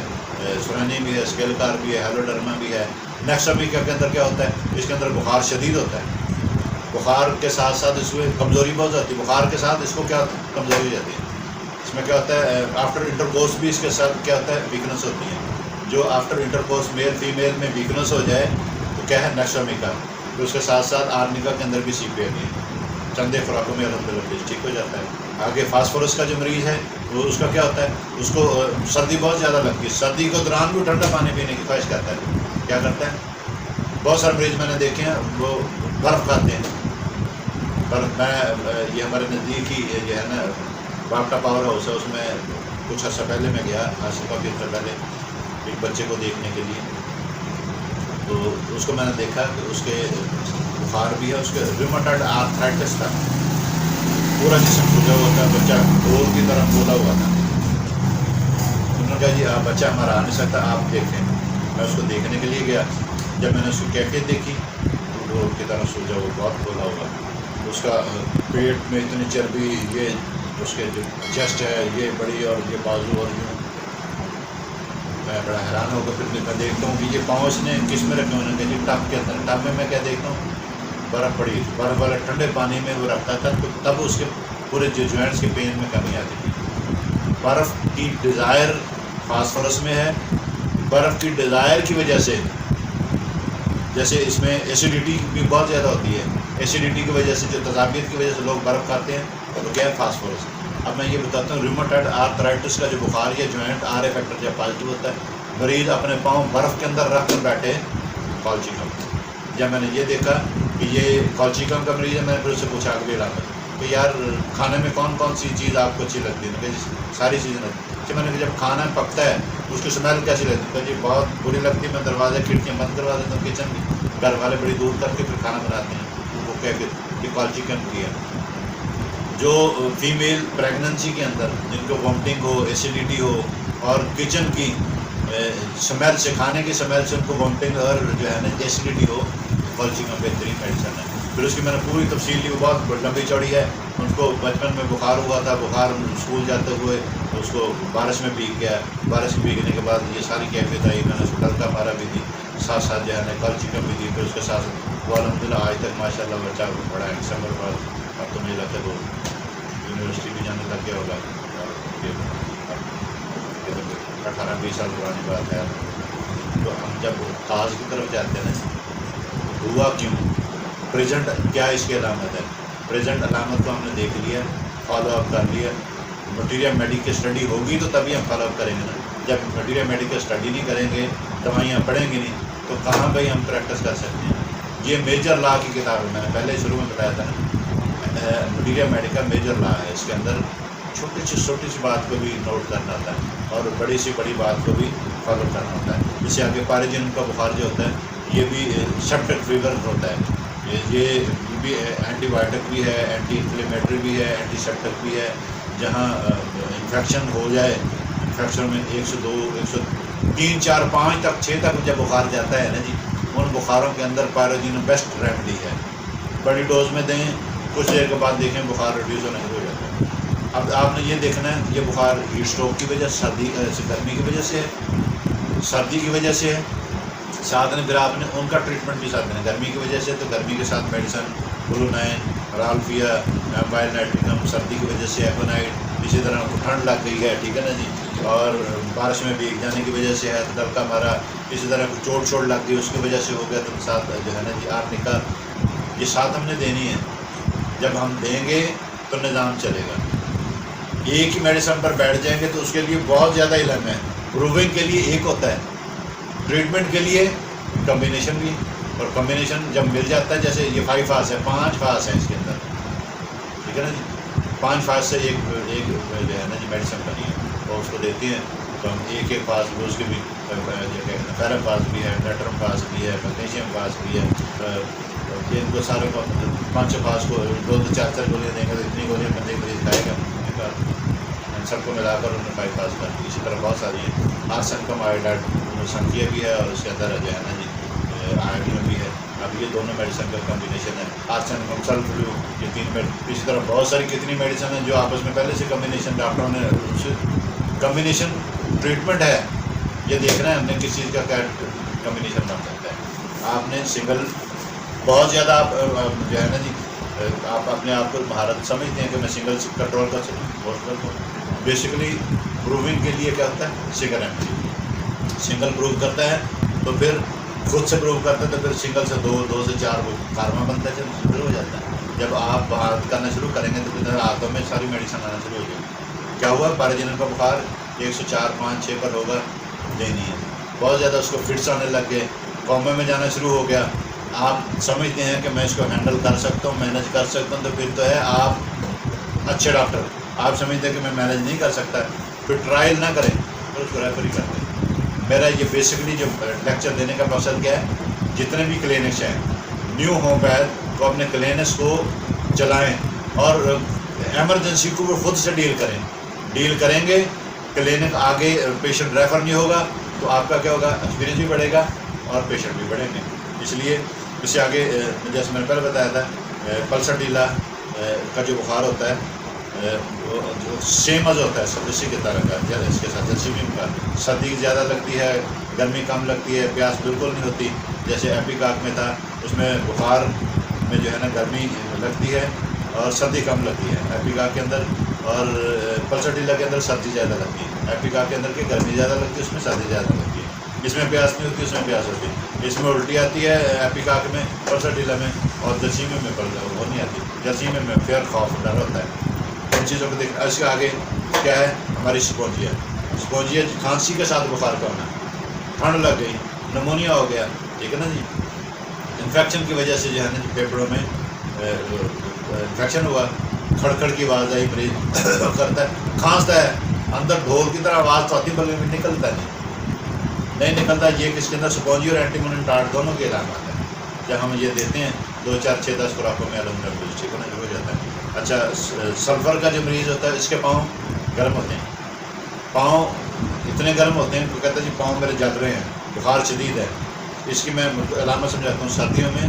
سورانیم بھی ہے، اسکیل کار بھی ہے، ہیلوڈرما بھی ہے۔ نیکسومیکا کے اندر کیا ہوتا ہے، اس کے اندر بخار شدید ہوتا ہے، بخار کے ساتھ ساتھ اس میں کمزوری بہت ہوتی ہے، بخار کے ساتھ اس کو کیا ہوتا ہے، کمزوری ہو جاتی ہے۔ اس میں کیا ہوتا ہے، آفٹر انٹرکورس بھی اس کے ساتھ کیا ہوتا ہے، ویکنس ہوتی ہے۔ جو آفٹر انٹرکورس میل فیمیل میں ویکنس ہو جائے تو کیا ہے، نیکسومیکا۔ پھر اس کے ساتھ ساتھ آرنیکا کے اندر بھی CPA بھی چندے خوراکوں میں الحمدللہ ٹھیک ہو جاتا ہے۔ آگے فاسفورس کا جو مریض ہے وہ اس کا کیا ہوتا ہے، اس کو سردی بہت زیادہ لگتی ہے، سردی کے دوران بھی ٹھنڈا پانی پینے کی خواہش کرتا ہے، کیا کرتا ہے، بہت سارے مریض میں نے دیکھے ہیں وہ برف کھاتے ہیں۔ برف، میں یہ ہمارے نزدیک ہی جو ہے نا باپٹا پاور ہاؤس ہے، اس میں کچھ عرصہ پہلے میں گیا، آج سے کافی عرصہ پہلے، ایک بچے کو دیکھنے کے لیے، تو اس کو میں نے دیکھا کہ اس کے بخار بھی ہے، اس کے ریومیٹائڈ آرتھرائٹس تھا، پورا جسم سوجا ہوا تھا، بچہ ڈور کی طرح کھولا ہوا تھا۔ انہوں نے کہا جی بچہ ہمارا آ نہیں سکتا، آپ دیکھیں۔ میں اس کو دیکھنے کے لیے گیا، جب میں نے اس کی کیفیت دیکھی تو ڈور کی طرح سوجا ہوا، بہت کھولا ہوا، اس کا پیٹ میں اتنی چربی، یہ اس کے جو چیسٹ ہے یہ بڑی، اور یہ بازو، اور یوں میں بڑا حیران ہو گیا۔ پھر میں دیکھتا ہوں کہ یہ پاؤں اس نے کس میں رکھے ہوئے ہیں، کہ جی ٹب کے اندر، ٹب میں کیا دیکھتا ہوں، برف پڑی، برف والے ٹھنڈے پانی میں وہ رکھتا تھا، تو تب اس کے پورے جو جوائنٹس کے پین میں کمی آتی تھی۔ برف کی ڈیزائر فاسفورس میں ہے، برف کی ڈیزائر کی وجہ سے، جیسے اس میں ایسیڈیٹی بھی بہت زیادہ ہوتی ہے، ایسیڈیٹی کی وجہ سے، جو تذابیت کی وجہ سے لوگ برف کھاتے ہیں، تو کیا ہے، فاسفورس۔ اب میں یہ بتاتا ہوں، ریومیٹائڈ آرتھرائٹس کا جو بخار یا جوائنٹ RA فیکٹر جب پازیٹیو ہوتا ہے، مریض اپنے پاؤں برف کے اندر رکھ کر بیٹھے، کالچیکم۔ جب میں نے یہ دیکھا کہ یہ کالچیکم کا مریض ہے، میں نے پھر اس سے پوچھا اگلی علامت کہ یار کھانے میں کون کون سی چیز آپ کو اچھی لگتی ہے، کہ ساری چیزیں لگتی کہ میں نے جب کھانا پکتا ہے اس کی اسمیل کیسی لگتی ہے، جی بہت بری لگتی ہے، میں دروازے کھڑکیاں بند کروا دیتا ہوں کچن کی، گھر والے بڑی دور کر کے پھر کھانا بناتے ہیں، وہ کہہ کے کہ کالچیکم کی ہے۔ جو فیمیل پریگننسی کے اندر جن کو وامٹنگ ہو، ایسیڈیٹی ہو، اور کچن کی سمیل سے، کھانے کی سمیل سے ان کو وامٹنگ اور جو ہے نا ایسیڈیٹی ہو، کالچیکم بہترین میڈیسن ہے۔ پھر اس کی میں نے پوری تفصیل لی، وہ بہت لمبی چوڑی ہے. ان کو بچپن میں بخار ہوا تھا، بخار اسکول جاتے ہوئے اس کو بارش میں بھیگ گیا. بارش میں بھیگنے کے بعد یہ ساری کیفیت آئی. میں نے اس کو ڈلکا مارا بھی دی، ساتھ ساتھ جو ہے نا کل چکن بھی دی. پھر اس کے ساتھ وہ الحمدللہ آج تک ماشاء اللہ بچہ بڑا ہے. دسمبر بعد اب تو مجھے لگتا ہے وہ یونیورسٹی بھی جانے لگ گیا ہوگا. اور یہ 18-20 سال پرانی بات ہے. تو ہم جب خاص کی طرف جاتے ہیں نا، ہوا کیوں، پریزنٹ کیا اس کی علامت ہے. پریزنٹ علامت کو ہم نے دیکھ لیا، فالو اپ کر لیا. مٹیریل میڈیکل اسٹڈی ہوگی تو تبھی ہم فالو اپ کریں گے نا. جب مٹیریل میڈیکل اسٹڈی نہیں کریں گے، دوائیاں پڑھیں گے نہیں، تو کہاں بھائی ہم پریکٹس کر سکتے ہیں. یہ میجر لا کی کتاب ہے، میں نے پہلے شروع میں بتایا تھا نا. مٹیریل میڈیکل میجر لا ہے. اس کے اندر چھوٹی سی بات کو بھی نوٹ کرنا ہوتا ہے اور بڑی سی بڑی بات کو بھی فالو کرنا ہوتا ہے. جس سے آگے پارجن کا بخار جو ہوتا ہے یہ بھی سیپٹک فیور ہوتا ہے. یہ بھی اینٹی بایوٹک بھی ہے، اینٹی انفلیمیٹری بھی ہے، اینٹی سیپٹک بھی ہے. جہاں انفیکشن ہو جائے، انفیکشن میں 102 103 4 5 تک 6 تک جب بخار جاتا ہے نا جی، ان بخاروں کے اندر پائروجین بیسٹ ریمیڈی ہے. بڑی ڈوز میں دیں، کچھ دیر کے بعد دیکھیں بخار ریڈیوز ہونے شروع ہو جاتا ہے. اب آپ نے یہ دیکھنا ہے یہ بخار ہیٹ اسٹروک کی وجہ سے، گرمی کی وجہ سے ہے، سردی کی وجہ سے ہے. ساتھ میں پھر آپ نے ان کا ٹریٹمنٹ بھی ساتھ دینا. گرمی کی وجہ سے تو گرمی کے ساتھ میڈیسن، کلونائن، رالفیا، ایمبائل نائٹریکم. سردی کی وجہ سے ایکونائٹ. اسی طرح ٹھنڈ لگ گئی ہے، ٹھیک ہے نا جی، اور بارش میں بھیگ جانے کی وجہ سے ہے تو ڈلکا مارا. اسی طرح چوٹ لگ گئی، اس کی وجہ سے ہو گیا تو ساتھ جو ہے نا جی آپ نکال. یہ ساتھ ہم نے دینی ہے. جب ہم دیں گے تو نظام چلے گا. ایک ہی میڈیسن پر بیٹھ جائیں گے تو اس کے لیے بہت زیادہ علم ہے. پروونگ کے لیے ایک ہوتا ہے، ٹریٹمنٹ کے لیے کمبینیشن بھی. اور کمبینیشن جب مل جاتا ہے، جیسے یہ 5 فاز ہے، 5 فاز ہیں اس کے اندر، ٹھیک ہے نا جی. 5 فاز سے ایک جو ہے نا جی میڈیسن بنی ہے اور اس کو دیتے ہیں. تو ہم ایک فاز بھی اس کے بھی فیرم فاز بھی ہے، نیٹرم فاز بھی ہے، میگنیشیم فاز بھی ہے. ان کو سارے کو 5 فاز کو 2-4 گولیاں دیں گے تو اتنی گولیاں بندے مریض کھائے گا. ان سب کو ملا کر انہوں نے 5 فاز کر دی. اسی طرح بہت ساری ہیں. آرسن کم آئیڈائڈ سنکھیا بھی ہے اور اس کے اندر جو ہے نا جی آئیڈین بھی ہے. اب یہ دونوں میڈیسن کا کمبینیشن ہے. آرسن کم سل فلو، یہ 3 اسی طرح بہت ساری کتنی میڈیسن ہیں جو آپس میں پہلے سے کمبینیشن ڈاکٹروں نے کمبینیشن ٹریٹمنٹ ہے. یہ دیکھنا ہے ہم نے کس چیز کا کیا کمبینیشن بن سکتا ہے. آپ نے سنگل بہت زیادہ آپ جو ہے نا جی آپ اپنے آپ کو مہارت سمجھتے ہیں کہ میں سنگل کنٹرول کر سکوں. بیسیکلی پروونگ کے لیے کیا ہوتا ہے، سنگل ایمٹی. سنگل پروو کرتا ہے تو پھر خود سے پروو کرتا ہے تو پھر سنگل سے 2 سے 4 کارما بنتا ہے، جب شروع ہو جاتا ہے. جب آپ بات کرنا شروع کریں گے تو پھر ہاتھوں میں ساری میڈیسن آنا شروع ہو جائے گی. کیا ہوا، پارجن کا بخار 104 5 6 پر ہوگا، دینی ہے. بہت زیادہ اس کو فٹس آنے لگ گئے، کومے میں جانا شروع ہو گیا. آپ سمجھتے ہیں کہ میں اس کو ہینڈل کر سکتا ہوں، مینیج کر سکتا ہوں، تو پھر تو ہے آپ اچھے ڈاکٹر. آپ سمجھتے ہیں کہ میں مینیج نہیں کر سکتا، پھر ٹرائل نہ کریں، پھر اس کو ریفر ہی کرتے ہیں. میرا یہ بیسکلی جو لیکچر دینے کا مقصد کیا ہے، جتنے بھی کلینکس ہیں نیو ہوم پیتھ کو اپنے کلینکس کو چلائیں اور ایمرجنسی کو وہ خود سے ڈیل کریں گے. کلینک آگے پیشنٹ ریفر نہیں ہوگا تو آپ کا کیا ہوگا، ایکسپیرینس بھی بڑھے گا اور پیشنٹ بھی بڑھیں گے. اس لیے اس سے آگے جیسے میں نے پہلے بتایا تھا پلسر ڈیلا کا جو بخار ہوتا ہے جو سیم از ہوتا ہے اسی کے طرح کا، اس کے ساتھ جلسیمیم کا. سردی زیادہ لگتی ہے، گرمی کم لگتی ہے، پیاس بالکل نہیں ہوتی. جیسے ایپیکاک میں تھا، اس میں بخار میں جو ہے نا گرمی لگتی ہے اور سردی کم لگتی ہے ایپیکاک کے اندر. اور پلسر ڈیلا کے اندر سردی زیادہ لگتی ہے. ایپیکاک کے اندر کی گرمی زیادہ لگتی ہے، اس میں سردی زیادہ لگتی ہے. اس میں پیاس نہیں ہوتی، اس میں پیاس ہوتی ہے. اس میں الٹی آتی ہے ایپیکاک میں، پلسر ڈیلا میں، اور جرسیمیم میں وہ نہیں آتی. جرسیمیم میں فیئر خوف ڈر ہوتا ہے. ان چیزوں کو دیکھ. اس کے آگے کیا ہے، ہماری سپونجیا کھانسی کے ساتھ بخار کا ہونا، ٹھنڈ لگ گئی، نمونیا ہو گیا، ٹھیک ہے نا جی. انفیکشن کی وجہ سے جو ہے نا پھیپھڑوں میں انفیکشن ہوا، کھڑکھڑ کی آواز آئی، مریض کرتا ہے، کھانستا ہے، اندر ڈھول کی طرح آواز تو آتی بلکہ بھی نکلتا نہیں نکلتا. یہ کس کے اندر سپونجی اور اینٹی موننٹارڈ دونوں کے علامات ہیں. جب ہم یہ دیتے ہیں 2 4 6 10 خوراکوں میں الحمد ٹھیک ہونا شروع ہو جاتا ہے. اچھا، سلفر کا جو مریض ہوتا ہے اس کے پاؤں گرم ہوتے ہیں، پاؤں اتنے گرم ہوتے ہیں کہ کہتا ہے جی پاؤں میرے جل رہے ہیں، بخار شدید ہے. اس کی میں علامت سمجھاتا ہوں. سردیوں میں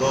2,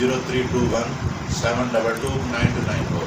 0321 722 9294।